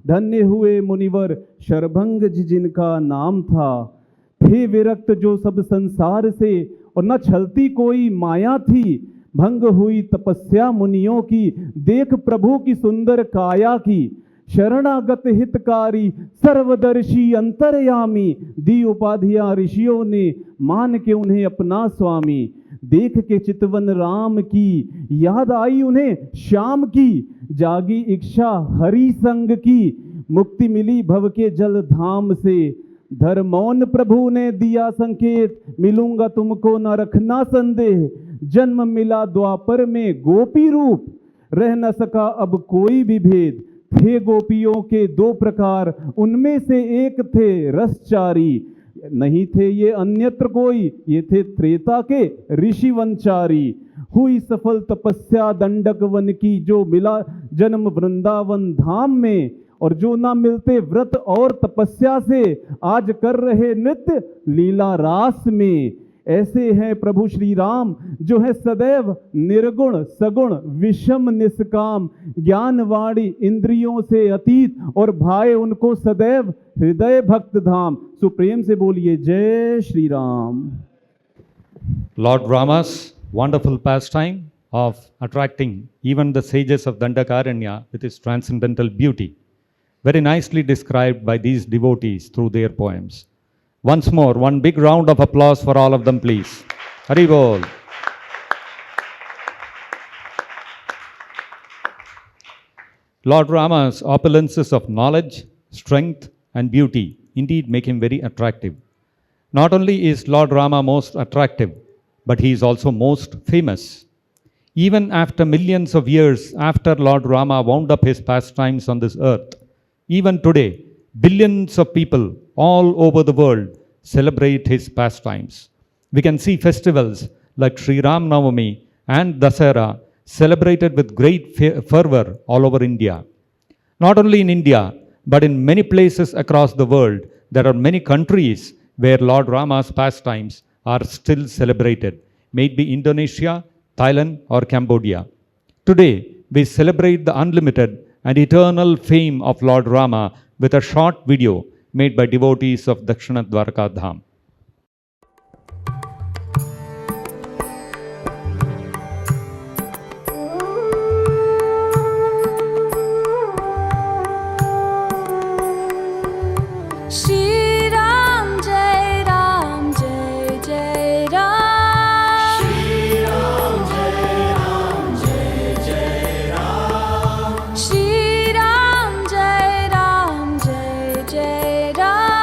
धन्य हुए मुनिवर शरभंग जिनका नाम था। थे विरक्त जो सब संसार से और न छलती कोई माया थी। भंग हुई तपस्या मुनियों की देख प्रभु की सुंदर काया की। शरणागत हितकारी सर्वदर्शी अंतर्यामी दी उपाधियां ऋषियों ने मान के उन्हें अपना स्वामी। देख के चितवन राम की याद आई उन्हें श्याम की। जागी इच्छा हरि संग की मुक्ति मिली भव के जल धाम से। धर्मौन प्रभु ने दिया संकेत मिलूंगा तुमको न रखना संदेह। जन्म मिला द्वापर में गोपी रूप रह न सका अब कोई भी भेद। थे गोपियों के 2 प्रकार उनमें से एक थे रसचारी। नहीं थे ये अन्यत्र कोई ये थे त्रेता के ऋषि वंचारी। हुई सफल तपस्या दंडक वन की जो मिला जन्म वृंदावन धाम में। और जो ना मिलते व्रत और तपस्या से आज कर रहे नृत्य लीला रास में। ऐसे हैं प्रभु श्री राम जो है सदैव निर्गुण सगुण विषम निष्काम, ज्ञानवाणी इंद्रियों से अतीत और भाए उनको सदैव हृदय भक्त धाम। सुप्रेम से बोलिए जय Shri Ram. Lord Rama's wonderful pastime of attracting even the sages of Dandakaranya with his transcendental beauty, very nicely described by these devotees through their poems. Once more, one big round of applause for all of them, please. Hari Bol. Lord Rama's opulences of knowledge, strength, and beauty indeed make him very attractive. Not only is Lord Rama most attractive, but he is also most famous. Even after millions of years after Lord Rama wound up his pastimes on this earth, even today, billions of people all over the world celebrate his pastimes. We can see festivals like Sri Ram Navami and Dasara celebrated with great fervor all over India. Not only in India, but in many places across the world, there are many countries where Lord Rama's pastimes are still celebrated, may it be Indonesia, Thailand, or Cambodia. Today, we celebrate the unlimited and eternal fame of Lord Rama with a short video made by devotees of Dakshina Dwarka Dham. Shri Ram Jai Ram Jai Jai Ram. Shri Ram Jai Ram Jai Jai Ram. Shri Ram Jai Ram Jai Jai Ram.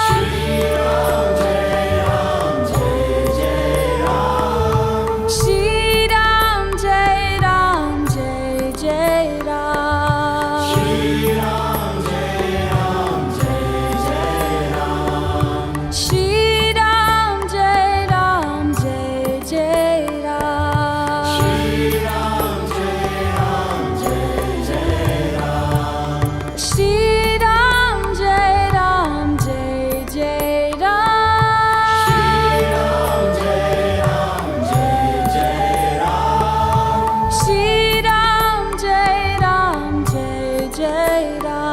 Shri Ram Jai Ram Jai Jai Ram. Shri Ram Jai Ram Jai Jai Ram. Shri Ram Jai Ram Jai Jai Ram. Shri Ram Jai Ram Jai Jai Ram. Shri Ram Jai Ram Jai Jai Ram. Shri Ram Jai Ram Jai Jai Ram. Shri Ram Jai Ram Jai Jai Ram. Shri Ram Jai Ram Jai Jai Ram. Shri Ram Jai Ram Jai Jai Ram.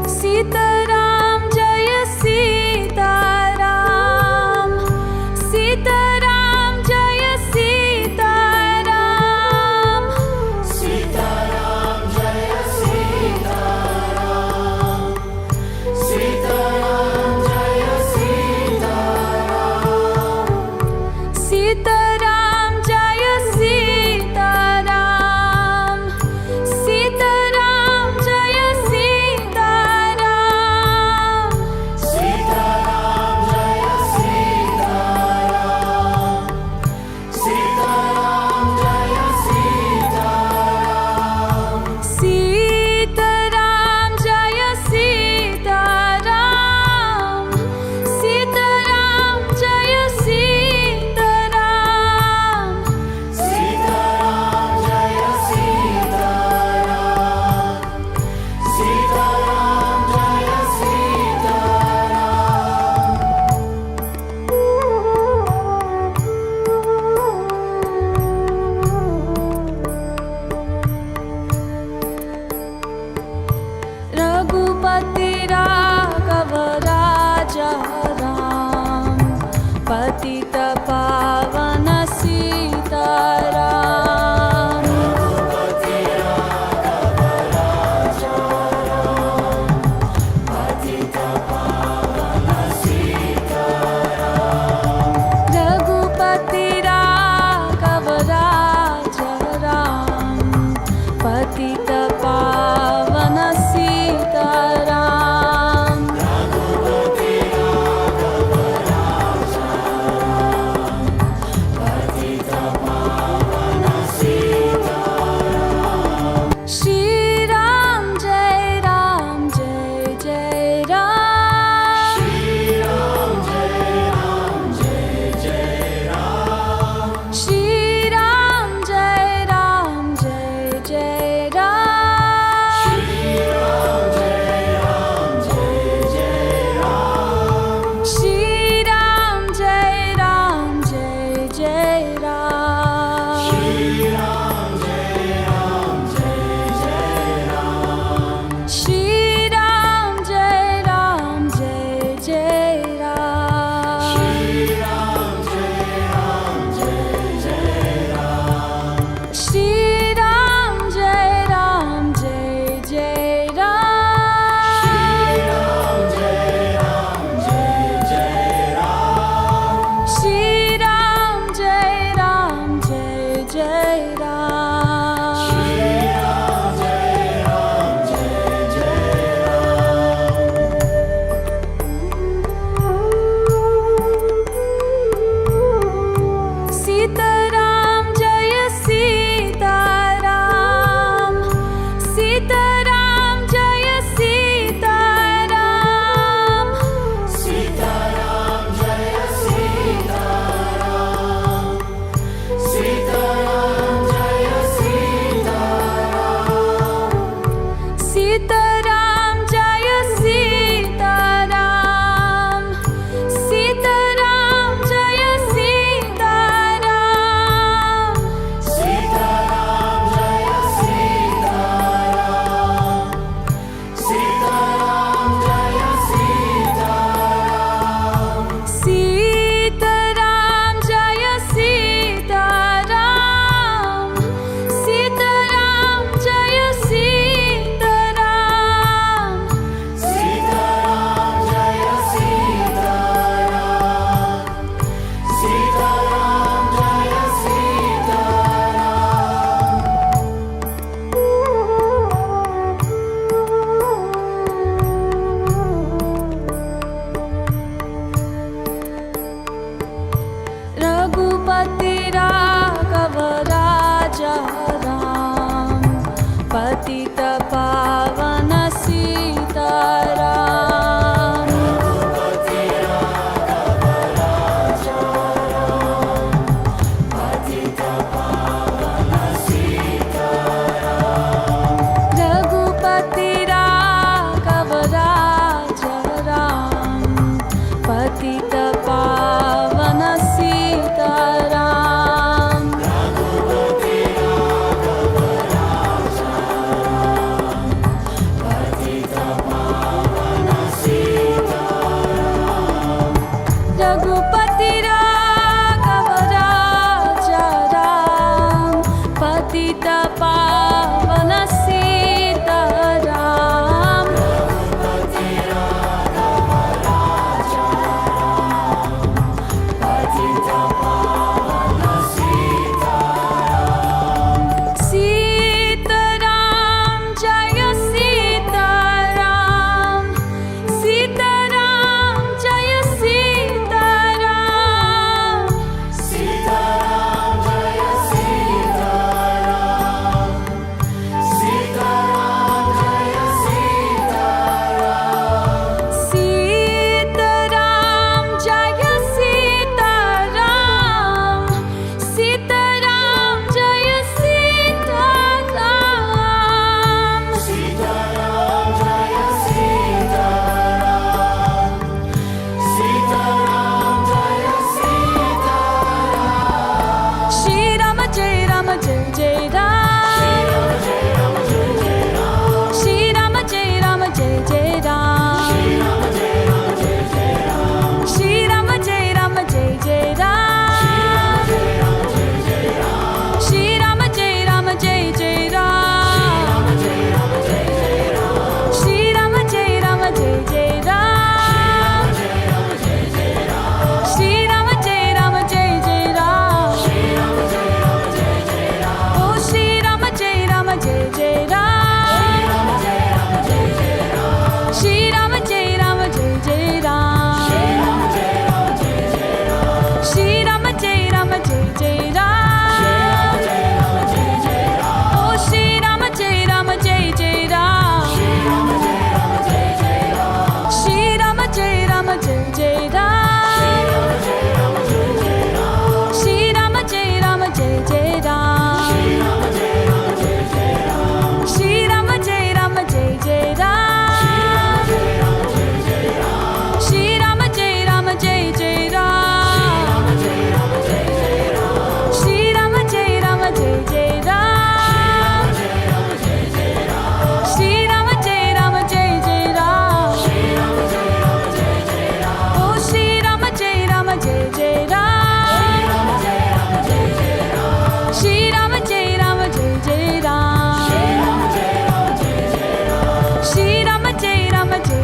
Sita Ram Jaya Sita Ram. Sita Ram Jaya Sita Ram. Sita Ram Jaya Sita Ram. Sita Ram Jaya Sita Ram. Sita Ram Jaya Sita Ram. Sita Ram Jaya Sita Ram. Sita Ram Jaya Sita Ram. Sita Ram Jaya Sita Ram. Sita Ram Jaya Sita Ram. Sita Ram Jaya Sita Ram. Sita Ram Jaya Sita Ram. Sita Ram Jaya Sita Ram. Raghupati Raghav Raja Ram. Patita Pavana Sita Ram. Raghupati Raghav Raja Ram. Patita Pavana Sita Ram. Raghupati Raghav Raja Ram. Patita Pavana Sita Ram.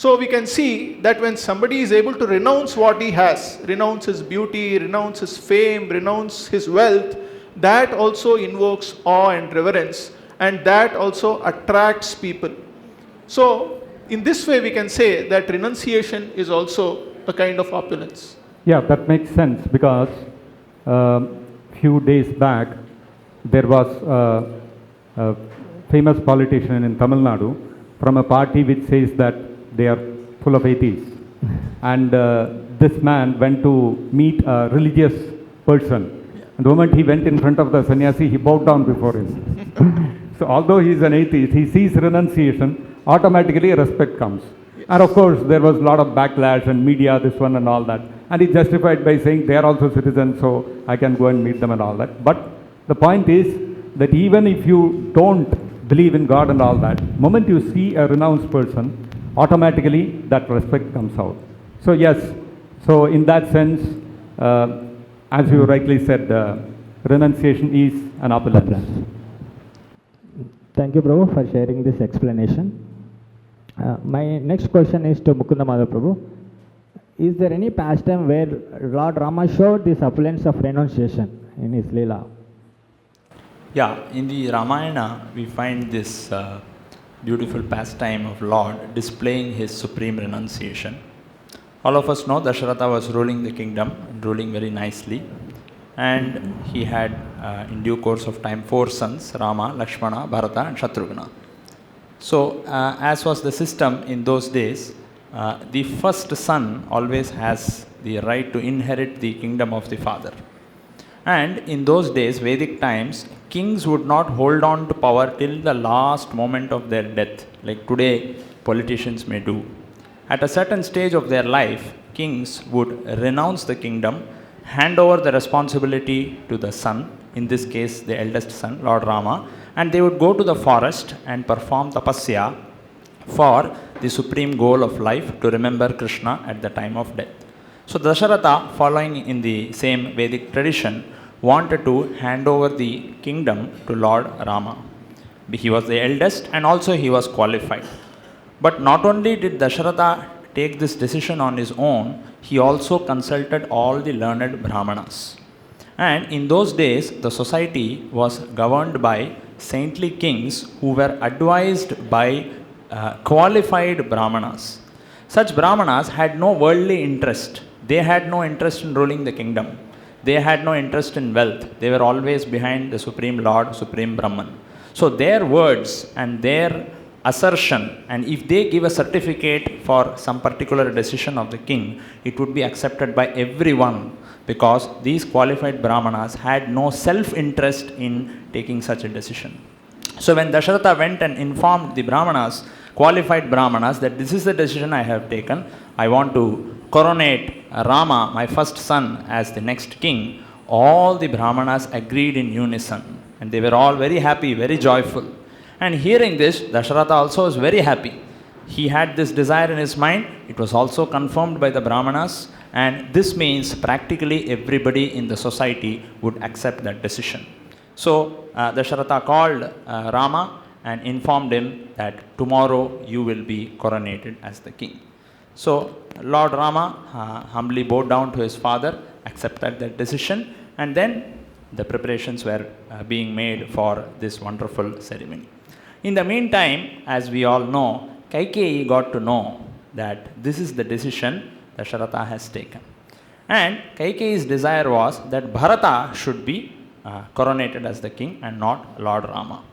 So we can see that when somebody is able to renounce what he has, renounce his beauty, renounce his fame, renounce his wealth, that also invokes awe and reverence, and that also attracts people. So in this way we can say that renunciation is also a kind of opulence. Yeah, that makes sense because few days back there was a famous politician in Tamil Nadu from a party which says that they are full of atheists. And this man went to meet a religious person. And the moment he went in front of the sannyasi, he bowed down before him. So although he is an atheist, he sees renunciation, automatically respect comes. And of course, there was a lot of backlash and media, this one and all that. And he justified by saying they are also citizens, so I can go and meet them and all that. But the point is that even if you don't believe in God and all that, moment you see a renounced person, automatically that respect comes out. So yes, so in that sense, as you rightly said, renunciation is an opulence. Thank you, Prabhu, for sharing this explanation. My next question is to Mukunda Madhav Prabhu. Is there any pastime where Lord Rama showed this opulence of renunciation in his Leela? Yeah, in the Ramayana, we find this beautiful pastime of Lord displaying his supreme renunciation. All of us know Dasharatha was ruling the kingdom, ruling very nicely, and he had in due course of time 4 sons, Rama, Lakshmana, Bharata and Shatrughna. So as was the system in those days, the first son always has the right to inherit the kingdom of the father. And in those days, Vedic times, kings would not hold on to power till the last moment of their death, like today politicians may do. At a certain stage of their life, kings would renounce the kingdom, hand over the responsibility to the son, in this case the eldest son, Lord Rama, and they would go to the forest and perform tapasya for the supreme goal of life, to remember Krishna at the time of death. So Dasharatha, following in the same Vedic tradition, wanted to hand over the kingdom to Lord Rama. He was the eldest and also he was qualified. But not only did Dasharatha take this decision on his own, he also consulted all the learned Brahmanas. And in those days, the society was governed by saintly kings who were advised by qualified Brahmanas. Such Brahmanas had no worldly interest. They had no interest in ruling the kingdom. They had no interest in wealth. They were always behind the Supreme Lord, Supreme Brahman. So their words and their assertion, and if they give a certificate for some particular decision of the king, it would be accepted by everyone, because these qualified Brahmanas had no self-interest in taking such a decision. So when Dasharatha went and informed the Brahmanas, qualified Brahmanas, that this is the decision I have taken, I want to coronate Rama, my first son, as the next king, all the Brahmanas agreed in unison, and they were all very happy, very joyful. And hearing this, Dasharatha also was very happy. He had this desire in his mind, it was also confirmed by the Brahmanas, and this means practically everybody in the society would accept that decision. So Dasharatha called Rama and informed him that tomorrow you will be coronated as the king. So Lord Rama humbly bowed down to his father, accepted that decision, and then the preparations were being made for this wonderful ceremony. In the meantime, as we all know, Kaikeyi got to know that this is the decision Dasharatha has taken. And Kaikeyi's desire was that Bharata should be coronated as the king and not Lord Rama.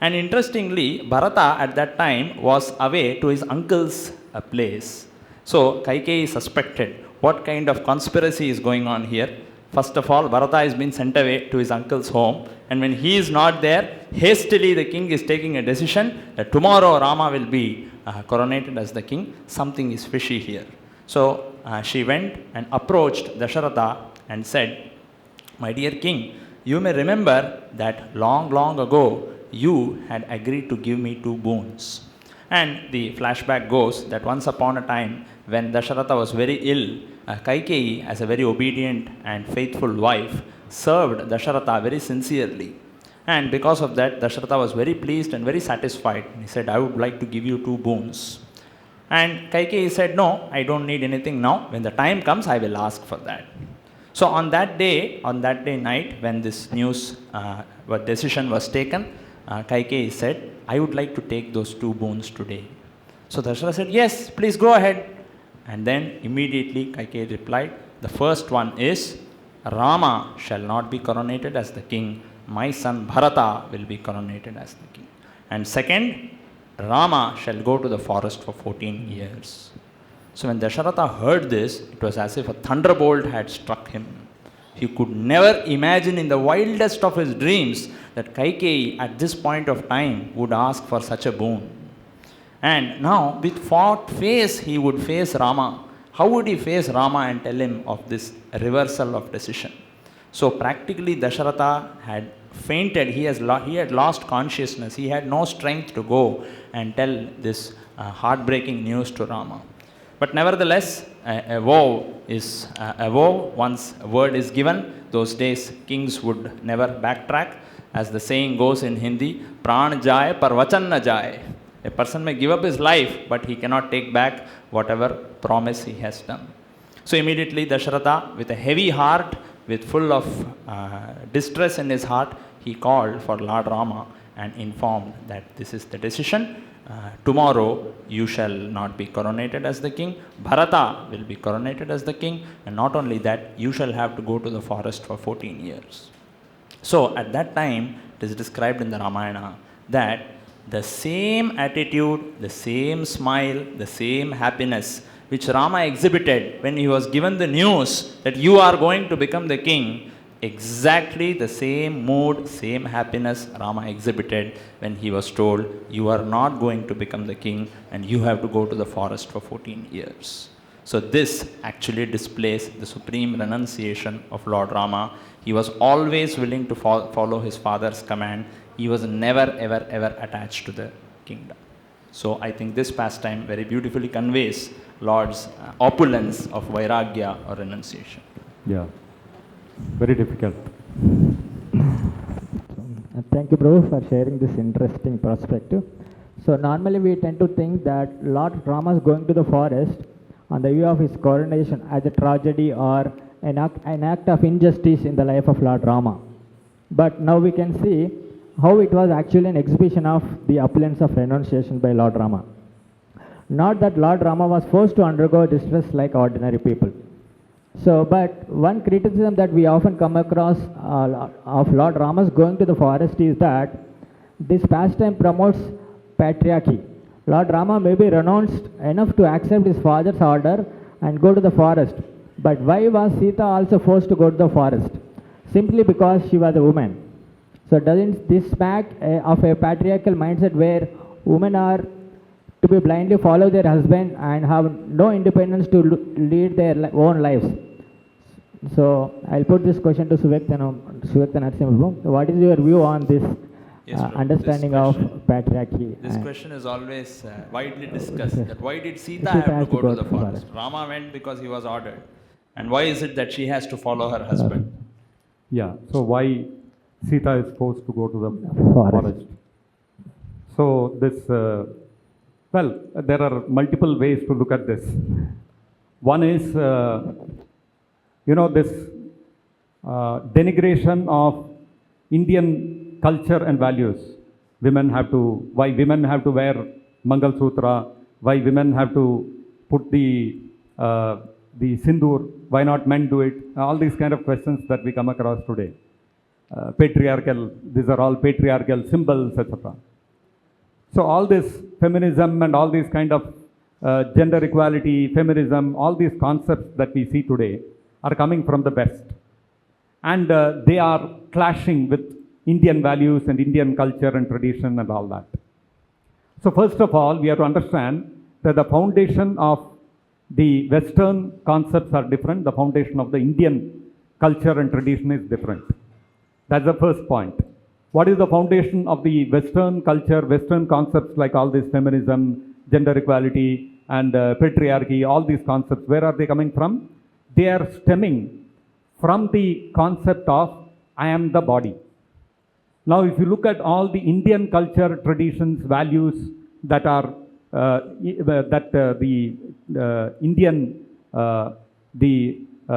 And interestingly, Bharata at that time was away to his uncle's place. So Kaikeyi suspected what kind of conspiracy is going on here. First of all, Bharata has been sent away to his uncle's home, and when he is not there, hastily the king is taking a decision that tomorrow Rama will be coronated as the king. Something is fishy here. So she went and approached Dasharatha and said, "My dear king, you may remember that long ago you had agreed to give me 2 boons. And the flashback goes that once upon a time, when Dasharatha was very ill, Kaikeyi, as a very obedient and faithful wife, served Dasharatha very sincerely. And because of that, Dasharatha was very pleased and very satisfied. He said, I would like to give you 2 boons. And Kaikeyi said, no, I don't need anything now. When the time comes, I will ask for that. So on that day night, when this news, decision was taken, Kaikeyi said, I would like to take those 2 boons today. So Dasharatha said, yes, please go ahead. And then immediately Kaikeyi replied, the first one is, Rama shall not be coronated as the king. My son Bharata will be coronated as the king. And second, Rama shall go to the forest for 14 years. So when Dasharatha heard this, it was as if a thunderbolt had struck him. He could never imagine in the wildest of his dreams that Kaikeyi at this point of time would ask for such a boon. And now with what face he would face Rama? How would he face Rama and tell him of this reversal of decision? So practically Dasharatha had fainted. He had lost consciousness. He had no strength to go and tell this heartbreaking news to Rama. But nevertheless, a vow is a vow. Once a word is given, those days kings would never backtrack. As the saying goes in Hindi, pran jaye par vachan na jaye. A person may give up his life, but he cannot take back whatever promise he has done. So immediately Dasharatha, with a heavy heart, with full of distress in his heart, he called for Lord Rama and informed that this is the decision. Tomorrow you shall not be coronated as the king. Bharata will be coronated as the king. And not only that, you shall have to go to the forest for 14 years. So at that time, it is described in the Ramayana that the same attitude, the same smile, the same happiness which Rama exhibited when he was given the news that you are going to become the king, exactly the same mood, same happiness Rama exhibited when he was told, you are not going to become the king and you have to go to the forest for 14 years. So this actually displays the supreme renunciation of Lord Rama. He was always willing to follow his father's command. He was never, ever attached to the kingdom. So I think this pastime very beautifully conveys Lord's opulence of Vairagya or renunciation. Yeah, very difficult. Thank you, bro, for sharing this interesting perspective. So normally we tend to think that Lord Rama is going to the forest on the eve of his coronation as a tragedy or an act of injustice in the life of Lord Rama. But now we can see how it was actually an exhibition of the opulence of renunciation by Lord Rama. Not that Lord Rama was forced to undergo distress like ordinary people. So, but one criticism that we often come across of Lord Rama's going to the forest is that this pastime promotes patriarchy. Lord Rama may be renounced enough to accept his father's order and go to the forest. But why was Sita also forced to go to the forest? Simply because she was a woman. So doesn't this smack of a patriarchal mindset where women are to be blindly follow their husband and have no independence to lead their own lives? So I'll put this question to Suvekta Narasimha. What is your view on this understanding of patriarchy? This question is always widely discussed. That why did Sita have to go to the forest? Rama went because he was ordered. And why is it that she has to follow her husband? Yeah, so why Sita is forced to go to the forest? So this, well, there are multiple ways to look at this. One is, this denigration of Indian culture and values. Why women have to wear Mangal Sutra, why women have to put the sindoor, why not men do it? All these kind of questions that we come across today. Patriarchal, these are all patriarchal symbols, etc. So all this feminism and all these kind of gender equality, feminism, all these concepts that we see today are coming from the West. And they are clashing with Indian values and Indian culture and tradition and all that. So first of all, we have to understand that the foundation of the Western concepts are different. The foundation of the Indian culture and tradition is different. That's the first point. What is the foundation of the Western culture, Western concepts like all this feminism, gender equality, and patriarchy, all these concepts, where are they coming from? They are stemming from the concept of I am the body. Now, if you look at all the Indian culture, traditions, values that are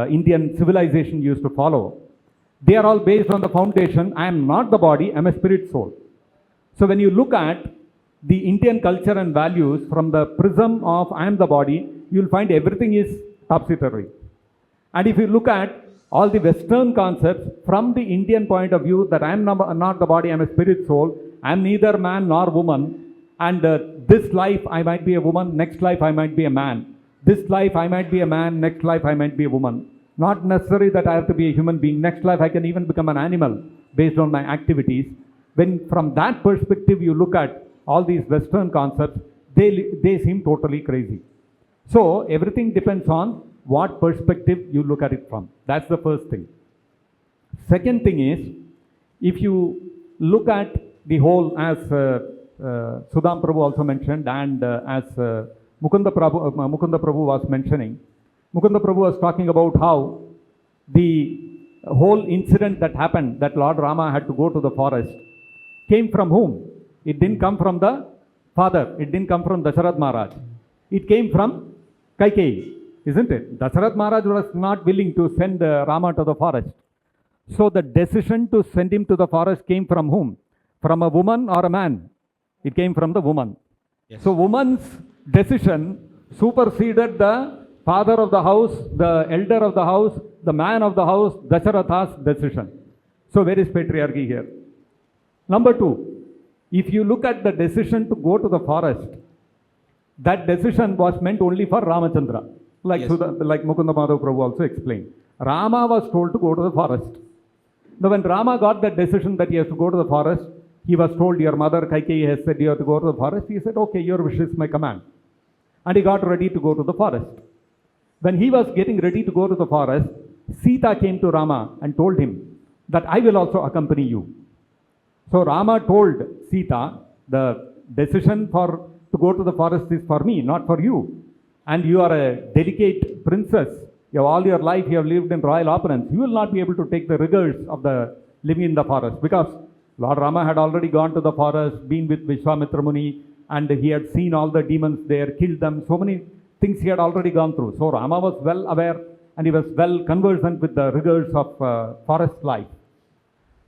Indian civilization used to follow, they are all based on the foundation, I am not the body, I am a spirit soul. So when you look at the Indian culture and values from the prism of I am the body, you will find everything is topsy-turvy. And if you look at all the Western concepts from the Indian point of view, that I am not the body, I am a spirit soul, I am neither man nor woman, and this life I might be a woman, next life I might be a man. This life I might be a man, next life I might be a woman. Not necessary that I have to be a human being. Next life I can even become an animal based on my activities. When from that perspective you look at all these Western concepts, they seem totally crazy. So everything depends on what perspective you look at it from. That's the first thing. Second thing is, if you look at the whole, as Sudham Prabhu also mentioned, and as Mukunda Prabhu was mentioning, Mukunda Prabhu was talking about how the whole incident that happened, that Lord Rama had to go to the forest, came from whom? It didn't come from the father. It didn't come from Dasharatha Maharaj. It came from Kaikeyi, isn't it? Dasharatha Maharaj was not willing to send Rama to the forest. So the decision to send him to the forest came from whom? From a woman or a man? It came from the woman. Yes. So woman's decision superseded the father of the house, the elder of the house, the man of the house, Dasharatha's decision. So where is patriarchy here? Number two, if you look at the decision to go to the forest, that decision was meant only for Ramachandra, like, yes, like Mukunda Madhav Prabhu also explained. Rama was told to go to the forest. Now when Rama got that decision that he has to go to the forest, he was told, your mother Kaikeyi has said you have to go to the forest. He said, okay, your wish is my command. And he got ready to go to the forest. When he was getting ready to go to the forest, Sita came to Rama and told him that I will also accompany you. So Rama told Sita, the decision to go to the forest is for me, not for you. And you are a delicate princess. You have all your life you have lived in royal opulence. You will not be able to take the rigors of the living in the forest, because Lord Rama had already gone to the forest, been with Vishwamitra Muni, and he had seen all the demons there, killed them. So many things he had already gone through. So Rama was well aware and he was well conversant with the rigors of forest life.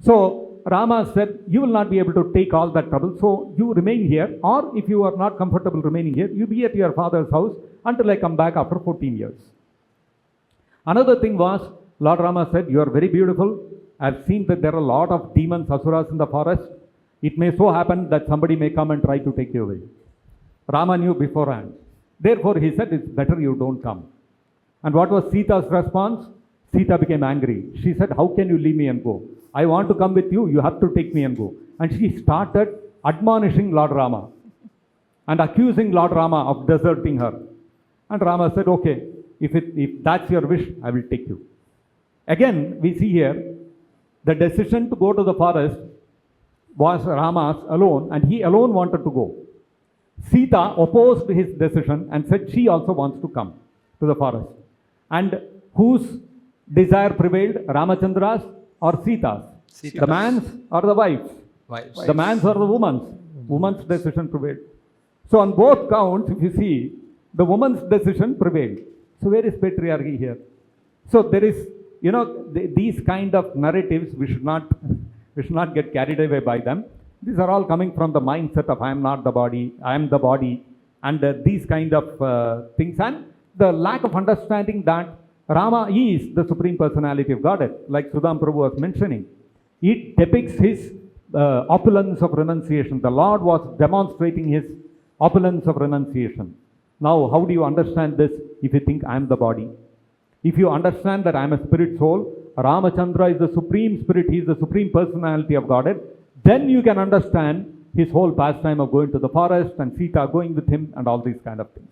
So Rama said, you will not be able to take all that trouble, so you remain here, or if you are not comfortable remaining here, you be at your father's house until I come back after 14 years. Another thing was, Lord Rama said, you are very beautiful. I've seen that there are a lot of demons, asuras in the forest. It may so happen that somebody may come and try to take you away. Rama knew beforehand. Therefore he said, it's better you don't come. And what was Sita's response? Sita became angry. She said, how can you leave me and go? I want to come with you, you have to take me and go. And she started admonishing Lord Rama and accusing Lord Rama of deserting her. And Rama said, okay, if that's your wish, I will take you. Again, we see here, the decision to go to the forest was Rama's alone, and he alone wanted to go. Sita opposed his decision and said she also wants to come to the forest. And whose desire prevailed? Ramachandra's or Sita's? Sita's. The man's or the wife's? Wife's. The man's or the woman's? Woman's decision prevailed. So on both counts, if you see, the woman's decision prevailed. So where is patriarchy here? So there is, these kind of narratives, we should not get carried away by them. These are all coming from the mindset of I am not the body, I am the body, and these kind of things, and the lack of understanding that Rama is the Supreme Personality of Godhead, like Sudham Prabhu was mentioning. It depicts his opulence of renunciation. The Lord was demonstrating his opulence of renunciation. Now, how do you understand this if you think I am the body? If you understand that I am a spirit soul, Ramachandra is the Supreme Spirit, he is the Supreme Personality of Godhead, then you can understand his whole pastime of going to the forest and Sita going with him and all these kind of things.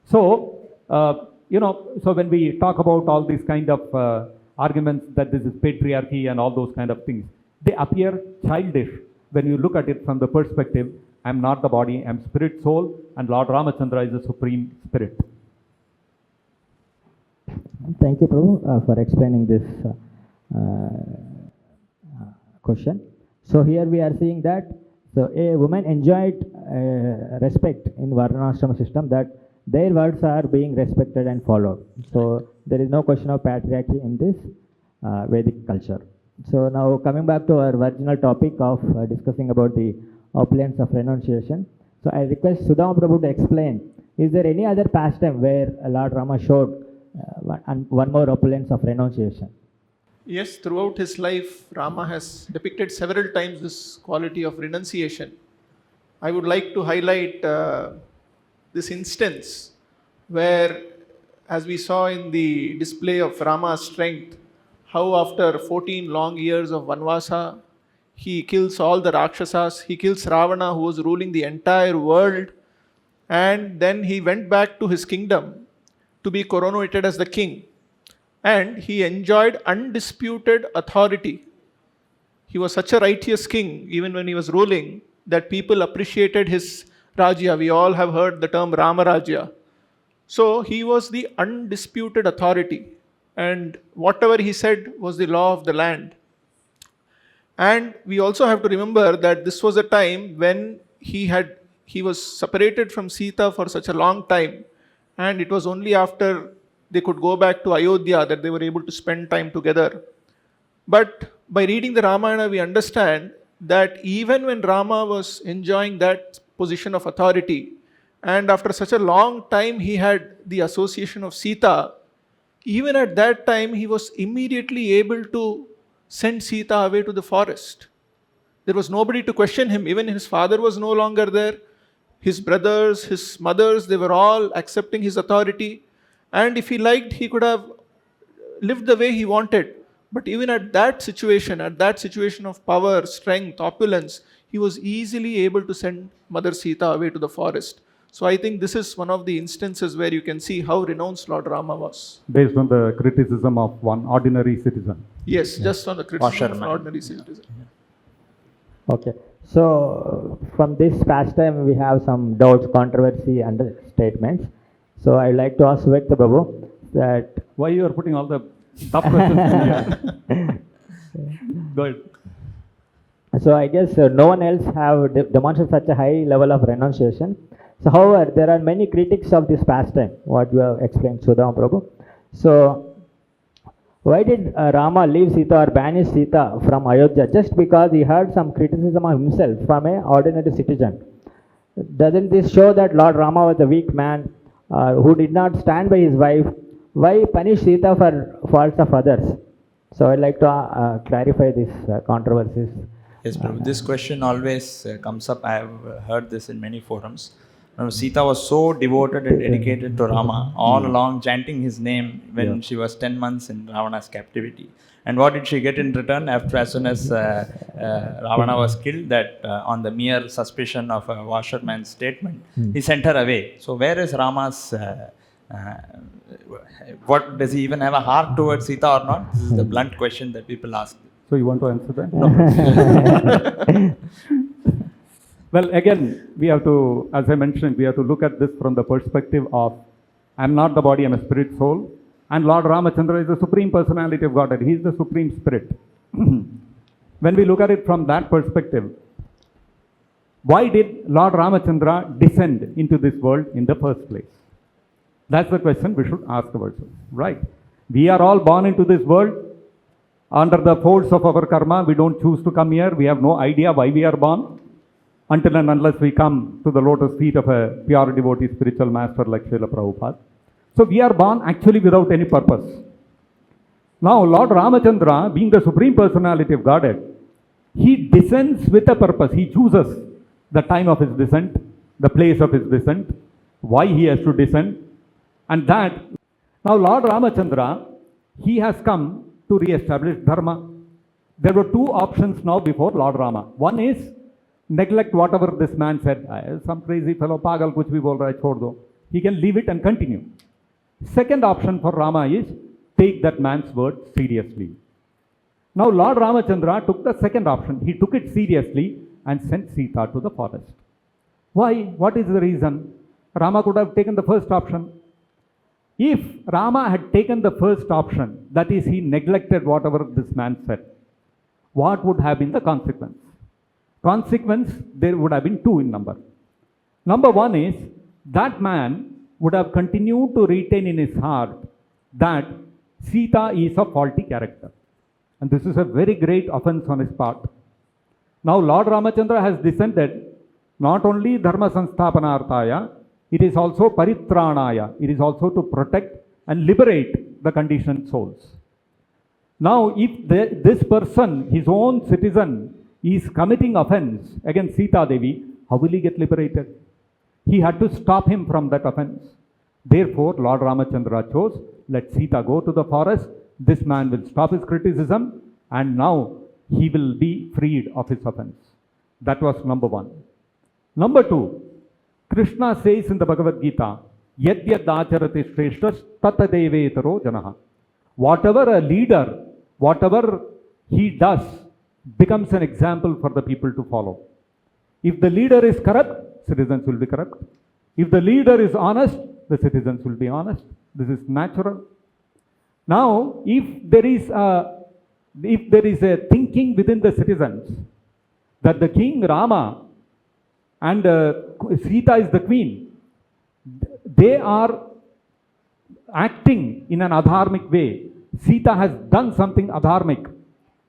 So, so when we talk about all these kind of arguments that this is patriarchy and all those kind of things, they appear childish when you look at it from the perspective, I am not the body, I am spirit soul, and Lord Ramachandra is the Supreme Spirit. Thank you, Prabhu, for explaining this question. So here we are seeing that a woman enjoyed respect in Varnashram system, that their words are being respected and followed. So there is no question of patriarchy in this Vedic culture. So now coming back to our original topic of discussing about the opulence of renunciation. So I request Sudama Prabhu to explain, is there any other pastime where Lord Rama showed one more opulence of renunciation? Yes, throughout his life, Rama has depicted several times this quality of renunciation. I would like to highlight this instance where, as we saw in the display of Rama's strength, how after 14 long years of Vanvasa, he kills all the Rakshasas, he kills Ravana who was ruling the entire world, and then he went back to his kingdom to be coronated as the king. And he enjoyed undisputed authority. He was such a righteous king, even when he was ruling, that people appreciated his Rajya. We all have heard the term Rama Rajya. So he was the undisputed authority, and whatever he said was the law of the land. And we also have to remember that this was a time when he was separated from Sita for such a long time, and it was only after they could go back to Ayodhya that they were able to spend time together. But by reading the Ramayana, we understand that even when Rama was enjoying that position of authority, and after such a long time he had the association of Sita, even at that time he was immediately able to send Sita away to the forest. There was nobody to question him. Even his father was no longer there. His brothers, his mothers, they were all accepting his authority. And if he liked, he could have lived the way he wanted. But even at that situation of power, strength, opulence, he was easily able to send Mother Sita away to the forest. So I think this is one of the instances where you can see how renounced Lord Rama was. Based on the criticism of one ordinary citizen. Yes, just on the criticism of an ordinary citizen. Okay. So from this pastime we have some doubts, controversy, and statements. So I'd like to ask Vekta Prabhu that... Why you are putting all the tough questions in here? Go ahead. So I guess no one else have demonstrated such a high level of renunciation. So however, there are many critics of this pastime, what you have explained, Sudama Prabhu. So why did Rama leave Sita or banish Sita from Ayodhya? Just because he heard some criticism of himself from an ordinary citizen. Doesn't this show that Lord Rama was a weak man who did not stand by his wife? Why punish Sita for faults of others? So I'd like to clarify these controversies. Yes, Prabhu. This question always comes up. I have heard this in many forums. Sita was so devoted and dedicated to Rama, all along chanting his name when she was 10 months in Ravana's captivity. And what did she get in return as soon as Ravana was killed? That on the mere suspicion of a washerman's statement, he sent her away. So where is Rama's... what does he even have a heart towards Sita or not? This is the blunt question that people ask. So you want to answer that? No. Well, again, we have to, as I mentioned, we have to look at this from the perspective of, I am not the body, I am a spirit soul. And Lord Ramachandra is the supreme personality of Godhead. He is the supreme spirit. When we look at it from that perspective, why did Lord Ramachandra descend into this world in the first place? That's the question we should ask ourselves, right? We are all born into this world under the force of our karma. We don't choose to come here. We have no idea why we are born until and unless we come to the lotus feet of a pure devotee spiritual master like Srila Prabhupada. So we are born actually without any purpose. Now Lord Ramachandra, being the supreme personality of Godhead, he descends with a purpose. He chooses the time of his descent, the place of his descent, why he has to descend. And that, now Lord Ramachandra, he has come to re-establish Dharma. There were two options now before Lord Rama. One is, neglect whatever this man said. Some crazy fellow, pagal kuch bhi bol raha hai, chhod do. He can leave it and continue. Second option for Rama is, take that man's word seriously. Now Lord Ramachandra took the second option. He took it seriously and sent Sita to the forest. Why? What is the reason? Rama could have taken the first option. If Rama had taken the first option, that is, he neglected whatever this man said, what would have been the consequence? Consequence, there would have been two in number. Number one is that man would have continued to retain in his heart that Sita is a faulty character. And this is a very great offense on his part. Now Lord Ramachandra has descended not only Dharma Sansthapanarthaya, it is also Paritranaya. It is also to protect and liberate the conditioned souls. Now if this person, his own citizen, is committing offense against Sita Devi, how will he get liberated? He had to stop him from that offense. Therefore, Lord Ramachandra chose, let Sita go to the forest, this man will stop his criticism, and now he will be freed of his offense. That was number one. Number two, Krishna says in the Bhagavad Gita, Yad yad acharati shreshtas tatadevetaro janaha. Whatever a leader, whatever he does, becomes an example for the people to follow. If the leader is corrupt, citizens will be corrupt. If the leader is honest, the citizens will be honest. This is natural. Now, if there is a thinking within the citizens that the king Rama and Sita is the queen, they are acting in an adharmic way. Sita has done something adharmic.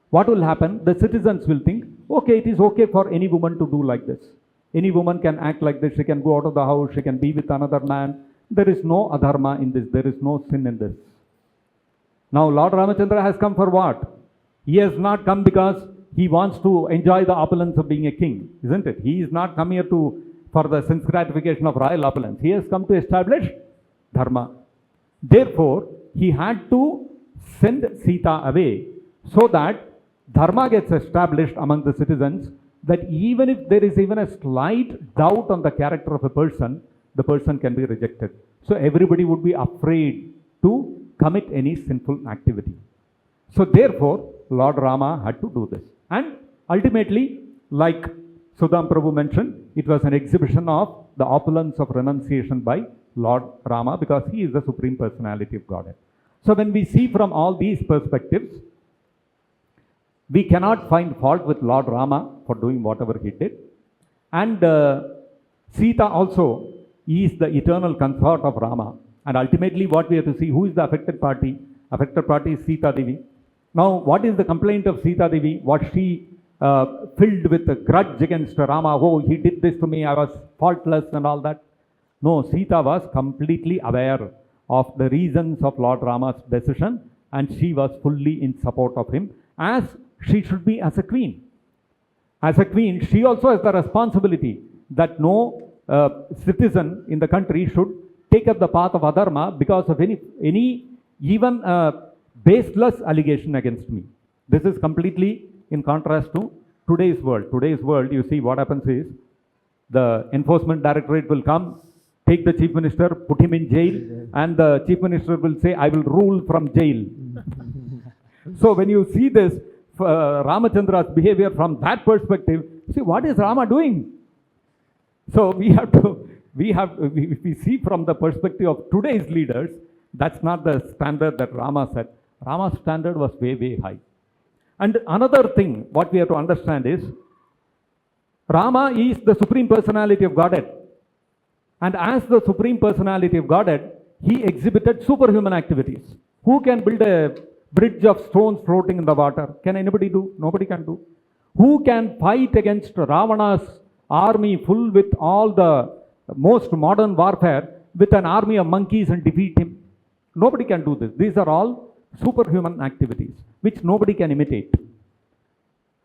What will happen? The citizens will think, okay, it is okay for any woman to do like this. Any woman can act like this. She can go out of the house. She can be with another man. There is no adharma in this. There is no sin in this. Now, Lord Ramachandra has come for what? He has not come because he wants to enjoy the opulence of being a king, isn't it? He is not come here for the sense gratification of royal opulence. He has come to establish dharma. Therefore, he had to send Sita away so that dharma gets established among the citizens, that even if there is even a slight doubt on the character of a person, the person can be rejected. So everybody would be afraid to commit any sinful activity. So therefore, Lord Rama had to do this. And ultimately, like Sudham Prabhu mentioned, it was an exhibition of the opulence of renunciation by Lord Rama, because he is the Supreme Personality of Godhead. So when we see from all these perspectives, we cannot find fault with Lord Rama for doing whatever he did. And Sita also is the eternal consort of Rama. And ultimately what we have to see, who is the affected party? Affected party is Sita Devi. Now what is the complaint of Sita Devi? Was she filled with a grudge against Rama? Oh, he did this to me, I was faultless and all that. No, Sita was completely aware of the reasons of Lord Rama's decision, and she was fully in support of him, as she should be as a queen. As a queen, she also has the responsibility that no citizen in the country should take up the path of adharma because of any even baseless allegation against me. This is completely in contrast to today's world. Today's world, you see what happens is, the enforcement directorate will come, take the chief minister, put him in jail, and the chief minister will say, I will rule from jail. So when you see this, Ramachandra's behavior from that perspective, see, what is Rama doing? So if we see from the perspective of today's leaders, that's not the standard that Rama set. Rama's standard was way, way high. And another thing, what we have to understand is, Rama is the Supreme Personality of Godhead. And as the Supreme Personality of Godhead, he exhibited superhuman activities. Who can build a bridge of stones floating in the water? Can anybody do? Nobody can do. Who can fight against Ravana's army full with all the most modern warfare with an army of monkeys and defeat him? Nobody can do this. These are all superhuman activities which nobody can imitate.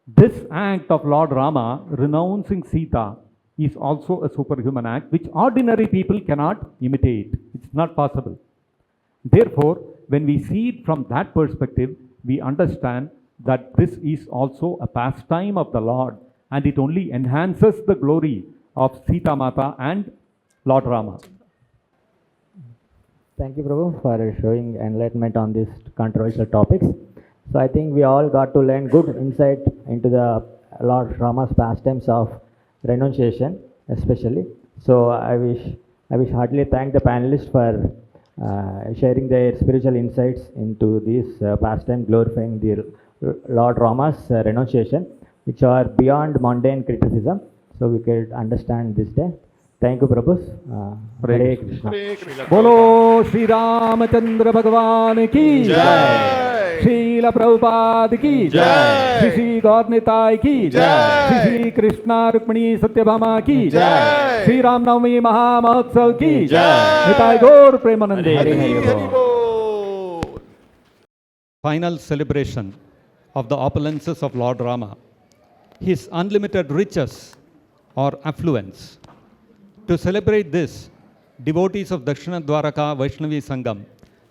This act of Lord Rama renouncing Sita is also a superhuman act which ordinary people cannot imitate. It's not possible. Therefore, when we see it from that perspective, we understand that this is also a pastime of the Lord, and it only enhances the glory of Sita Mata and Lord Rama. Thank you, Prabhu, for showing enlightenment on these controversial topics. So I think we all got to learn good insight into the Lord Rama's pastimes of renunciation, especially. So I wish heartily thank the panelists for sharing their spiritual insights into this pastime glorifying the Lord Rama's renunciation, which are beyond mundane criticism. So we could understand this day. Thank you, Prabhu. Hare Krishna. बोलो श्री रामचंद्र भगवान की जय, श्रील प्रभुपाद की जय, श्री श्री गौर निताय की जय, श्री श्री कृष्णा रुक्मिणी सत्यभामा की जय, श्री रामनवमी महामहोत्सव की जय, निताय गौर प्रेमानंदे। Final celebration of the opulences of Lord Rama, his unlimited riches or affluence. To celebrate this, devotees of Dakshina Dwaraka Vaishnavi Sangam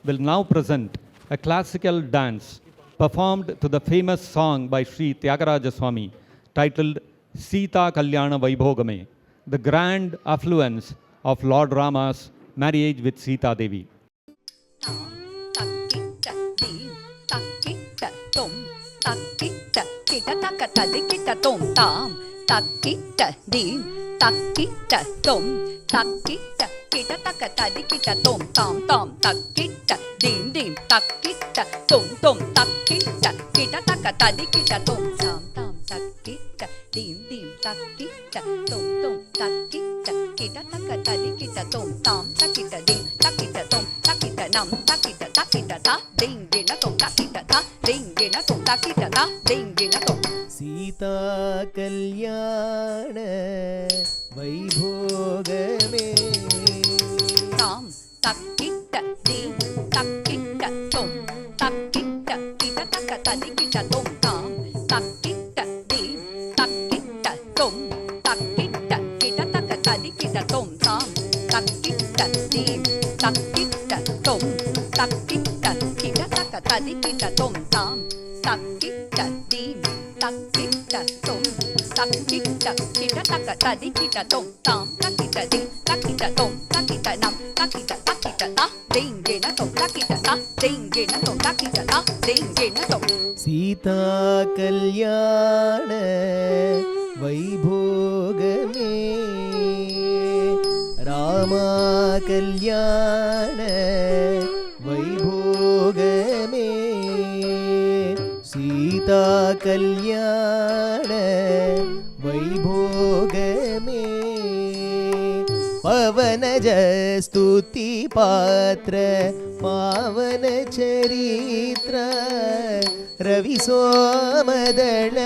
will now present a classical dance performed to the famous song by Sri Tyagaraja Swami titled Sita Kalyana Vaibhogame, the grand affluence of Lord Rama's marriage with Sita Devi. Takita tom, takita kita takata dikita tom tam tam takita dim dim takita tom tom takita kita takata dikita tom tam tam takita dim dim takita tom tom takita kita takata dikita tom tam takita dim takita tom takita nam takita takita ta ding ding na tom takita ta ding ding na tom takita ta ding ding na tom Sita कल्याण वैभोगमे ताम तक्किट दीम तक्किट तुम तक्किट किटा तक्कता दिकिटा तुम ताम तक्किट दीम तक्किट तुम तक्किट किटा तक्कता दिकिटा तुम ताम तक्किट दीम तक्किट तुम तक्किट किटा तक्कता दिकिटा तुम ताम तक्किट दीम takita tom takita kita takata dikita tom tam takita di takita tom takita nam takita takita ta ding ding na tom takita ta ding ding na tom takita ta ding ding na tom Sita कल्याण वैभोगमे रामा कल्याण वैभोगमे सीता कल्याण वैभोगमे पवनज स्तुति पात्र पावन चरित्र रवि सोमदल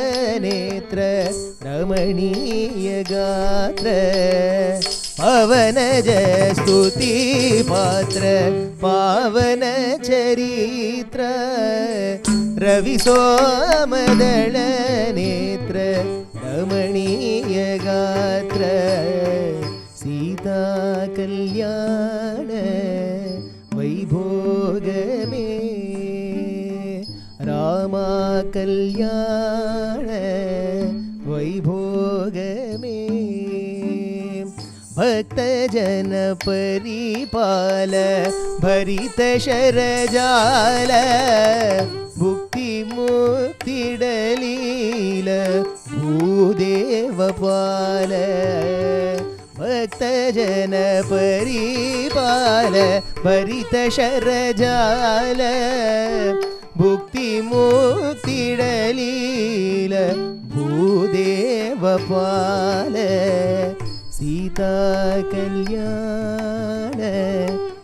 नेत्र रमणीय गात्र पवनज स्तुति पात्र पावन चरित्र रवि सोमदल नेत्र रमणीय गात्र सीता कल्याण वैभोगमे रामा कल्याण वैभोगमे भक्तजन परिपाल भरित शरजाल भुक्ति मुक्तिडलील भूदेवपाल भक्तजन परिपाल भरित शरजाल भुक्ति मुक्तिडलील भूदेवपाल सीता कल्याण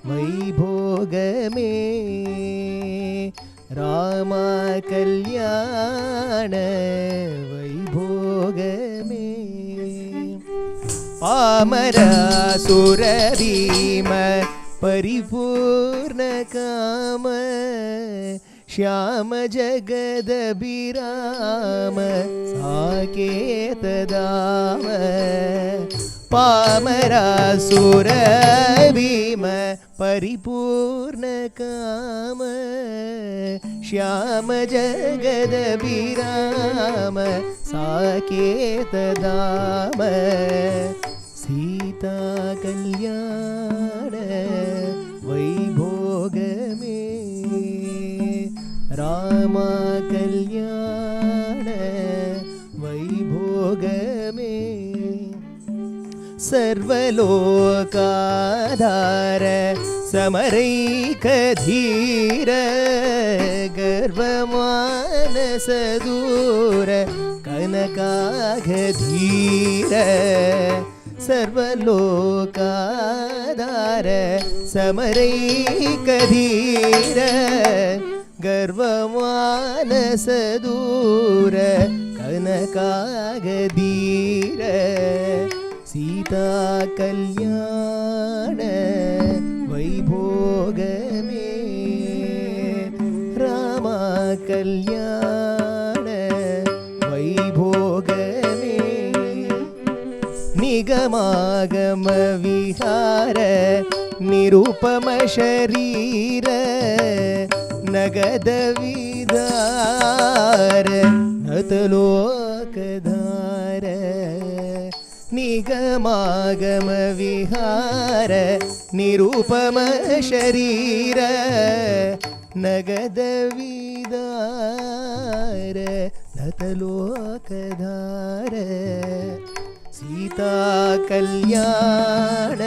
वैभोगमे रामा कल्याण वैभोगमे पामरासुरभीम परिपूर्ण काम श्याम जगदभिराम साकेत दाम पामरासुरभीम परिपूर्ण काम श्याम जगदभिराम साकेत दाम सीता कल्याण वैभोगमे रामा कल्याण वैभोगमे सर्वलोकाधार समरैकधीर गर्वमानसदूर कनकाघधीर सर्वलोकाधार समरैकधीर गर्वमानसदूर कनकागधीर सीता कल्याण वैभोगमे रामा कल्याण वैभोगमे निगमागम विहार निरुपम शरीर नगद विदार नतलोकधार निगमागम विहार निरुपम शरीर नगद विदार नतलोकधार सीता कल्याण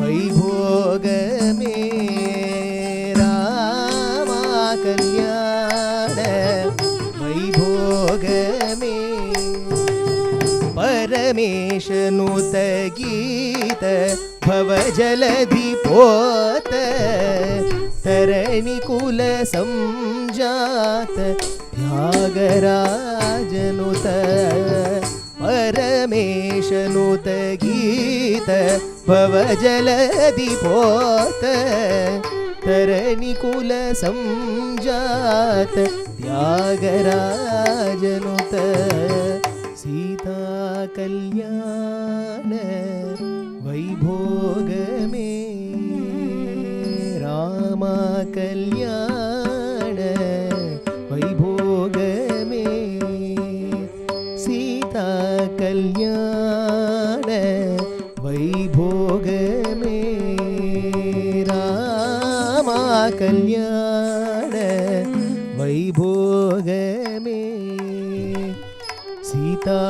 वैभोगमे रामा कल्याण वैभोगमे परमेशनुत गीत भवजलधि पोत तरणिकुल संजात त्यागराजनुत परमेशनुत गीत भवजलधि पोत तरणिकुल संजात त्यागराजनुत सीता कल्याण वैभोगमे रामा कल्याण वैभोगमे सीता कल्याण वैभोगमे रामा कल्याण वैभोगमे सीता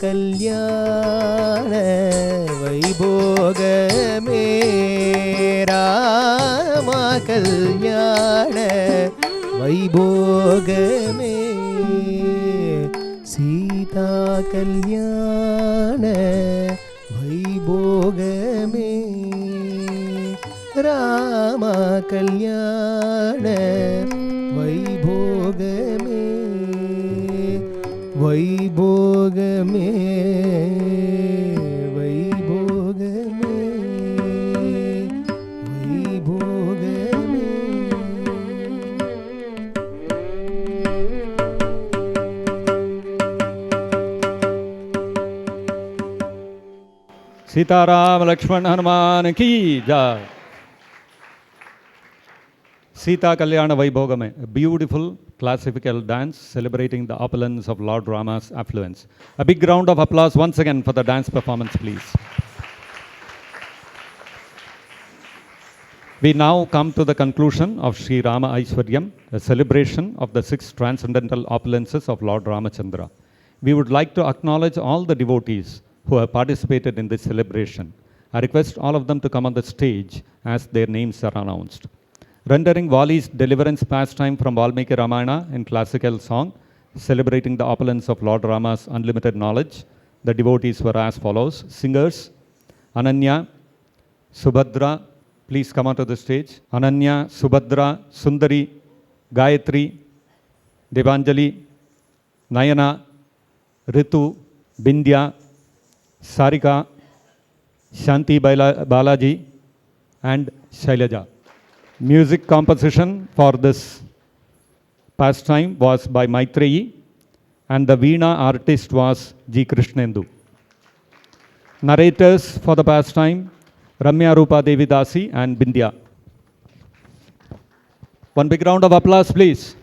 कल्याण वैभोगमे रामा कल्याण वैभोगमे सीता कल्याण वैभोगमे रामा कल्याण वैभोगमे वैभोगमे वैभोगमे वैभोगमे सीताराम लक्ष्मण हनुमान की जय. Sita Kalyana Vaibhogame, a beautiful classical dance celebrating the opulence of Lord Rama's affluence. A big round of applause once again for the dance performance, please. We now come to the conclusion of Sri Rama Aishwaryam, a celebration of the 6 transcendental opulences of Lord Ramachandra. We would like to acknowledge all the devotees who have participated in this celebration. I request all of them to come on the stage as their names are announced. Rendering Vali's deliverance pastime from Valmiki Ramayana in classical song, celebrating the opulence of Lord Rama's unlimited knowledge, the devotees were as follows. Singers, Ananya, Subhadra, please come onto the stage. Ananya, Subhadra, Sundari, Gayatri, Devanjali, Nayana, Ritu, Bindya, Sarika, Shanti Balaji, and Shailaja. Music composition for this pastime was by Maitreyi, and the Veena artist was G. Krishnendu. Narrators for the pastime, Ramya Rupa Devidasi and Bindya. One big round of applause, please.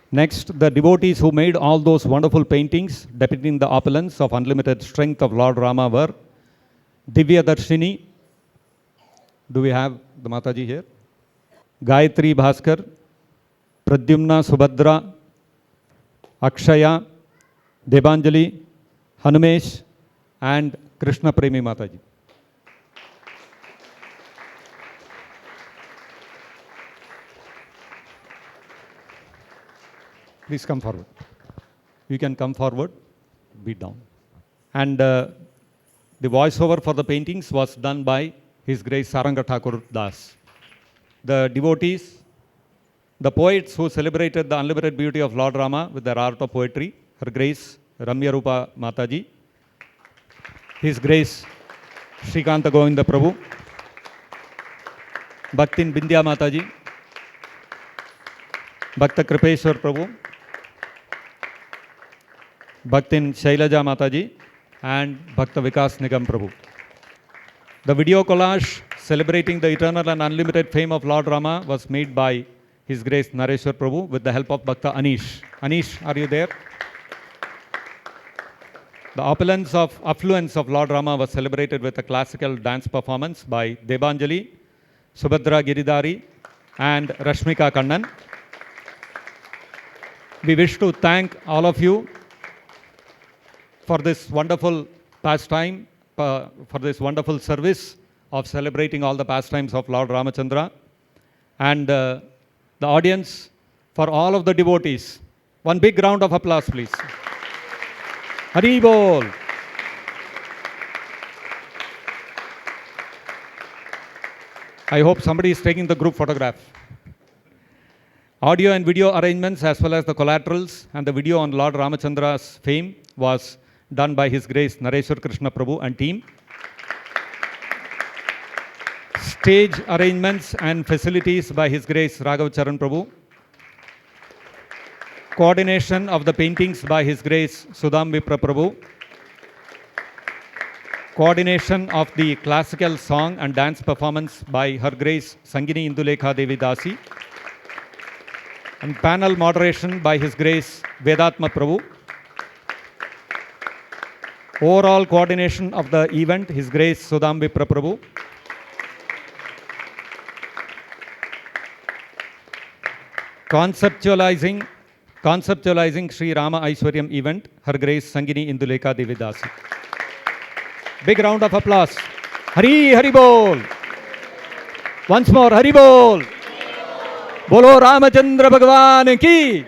Next, the devotees who made all those wonderful paintings depicting the opulence of unlimited strength of Lord Rama were Divya Darshini. Do we have the Mataji here? Gayatri Bhaskar, Pradyumna Subhadra, Akshaya, Debanjali, Hanumesh, and Krishna Premi Mataji. Please come forward. You can come forward, be down. And the voiceover for the paintings was done by His Grace Saranga Thakur Das. The devotees, the poets who celebrated the unlimited beauty of Lord Rama with their art of poetry, Her Grace Ramya Rupa Mataji, His Grace Shrikanta Govinda Prabhu, Bhaktin Bindya Mataji, Bhakta Kripeshwar Prabhu, Bhaktin Shailaja Mataji, and Bhakta Vikas Nigam Prabhu. The video collage celebrating the eternal and unlimited fame of Lord Rama was made by His Grace Nareshwar Prabhu with the help of Bhakta Anish. Anish, are you there? The opulence of affluence of Lord Rama was celebrated with a classical dance performance by Debanjali, Subhadra Giridhari, and Rashmika Kannan. We wish to thank all of you for this wonderful pastime, for this wonderful service of celebrating all the pastimes of Lord Ramachandra, and the audience, for all of the devotees. One big round of applause, please. Hari Bol. I hope somebody is taking the group photograph. Audio and video arrangements as well as the collaterals and the video on Lord Ramachandra's fame was done by His Grace Nareshwar Krishna Prabhu and team. Stage arrangements and facilities by His Grace Raghav Charan Prabhu. Coordination of the paintings by His Grace Sudham Vipra Prabhu. Coordination of the classical song and dance performance by Her Grace Sangini Indulekha Devi Dasi. And panel moderation by His Grace Vedatma Prabhu. Overall coordination of the event, His Grace Sudham Vipra Prabhu. Conceptualizing Sri Rama Aishwaryam event, Her Grace Sangini Indulekha Devi Dasi. Big round of applause. Hari Hari Bol. Once more, Hari Bol. Bolo Ramachandra Bhagwan ki.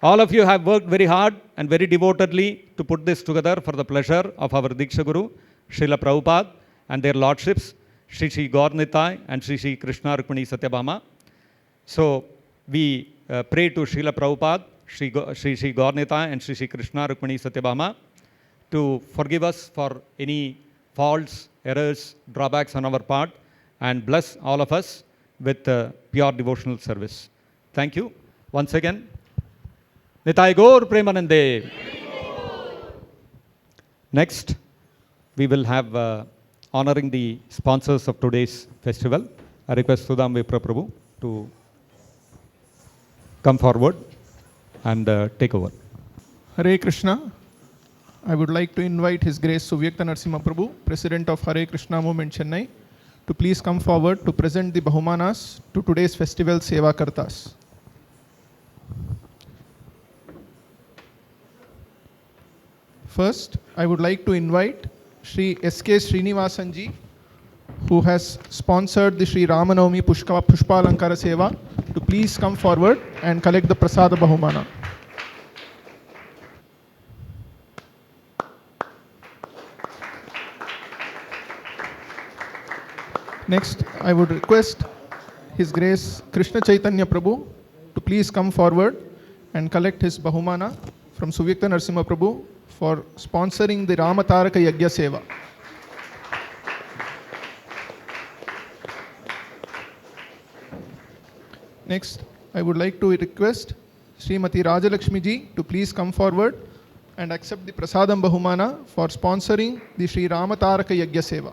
All of you have worked very hard and very devotedly to put this together for the pleasure of our Diksha Guru, Srila Prabhupada, and their lordships, Sri Sri Gaur Nitai and Sri Sri Krishna Rukmini Satyabhama. So we pray to Srila Prabhupada, Sri Sri Gaur Nitai and Sri Sri Krishna Rukmini Satyabhama to forgive us for any faults, errors, drawbacks on our part, and bless all of us with pure devotional service. Thank you. Once again, Nitai Gaur Premanande. Next, we will have honoring the sponsors of today's festival. I request Sudham Vipra Prabhu to come forward and take over. Hare Krishna. I would like to invite His Grace Suvyakta Narasimha Prabhu, President of Hare Krishna Movement Chennai, to please come forward to present the Bahumanas to today's festival Seva Kartas. First, I would like to invite Sri S.K. Srinivasanji, who has sponsored the Sri Rama Navami Pushpalankara Seva, to please come forward and collect the Prasada Bahumana. Next, I would request His Grace Krishna Chaitanya Prabhu to please come forward and collect his Bahumana from Suvyakta Narasimha Prabhu for sponsoring the Rama Taraka Yagya Seva. Next, I would like to request Srimati Rajalakshmi ji to please come forward and accept the Prasadam Bahumana for sponsoring the Sri Rama Taraka Yagya Seva.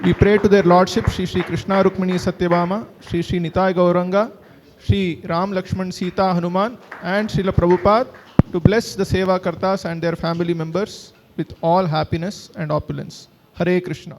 We pray to their Lordship, Sri Sri Krishna Rukmini Satyabhama, Sri Sri Nitai Gauranga, Sri Ram Lakshman Sita Hanuman, and Srila Prabhupada to bless the Seva Kartas and their family members with all happiness and opulence. Hare Krishna.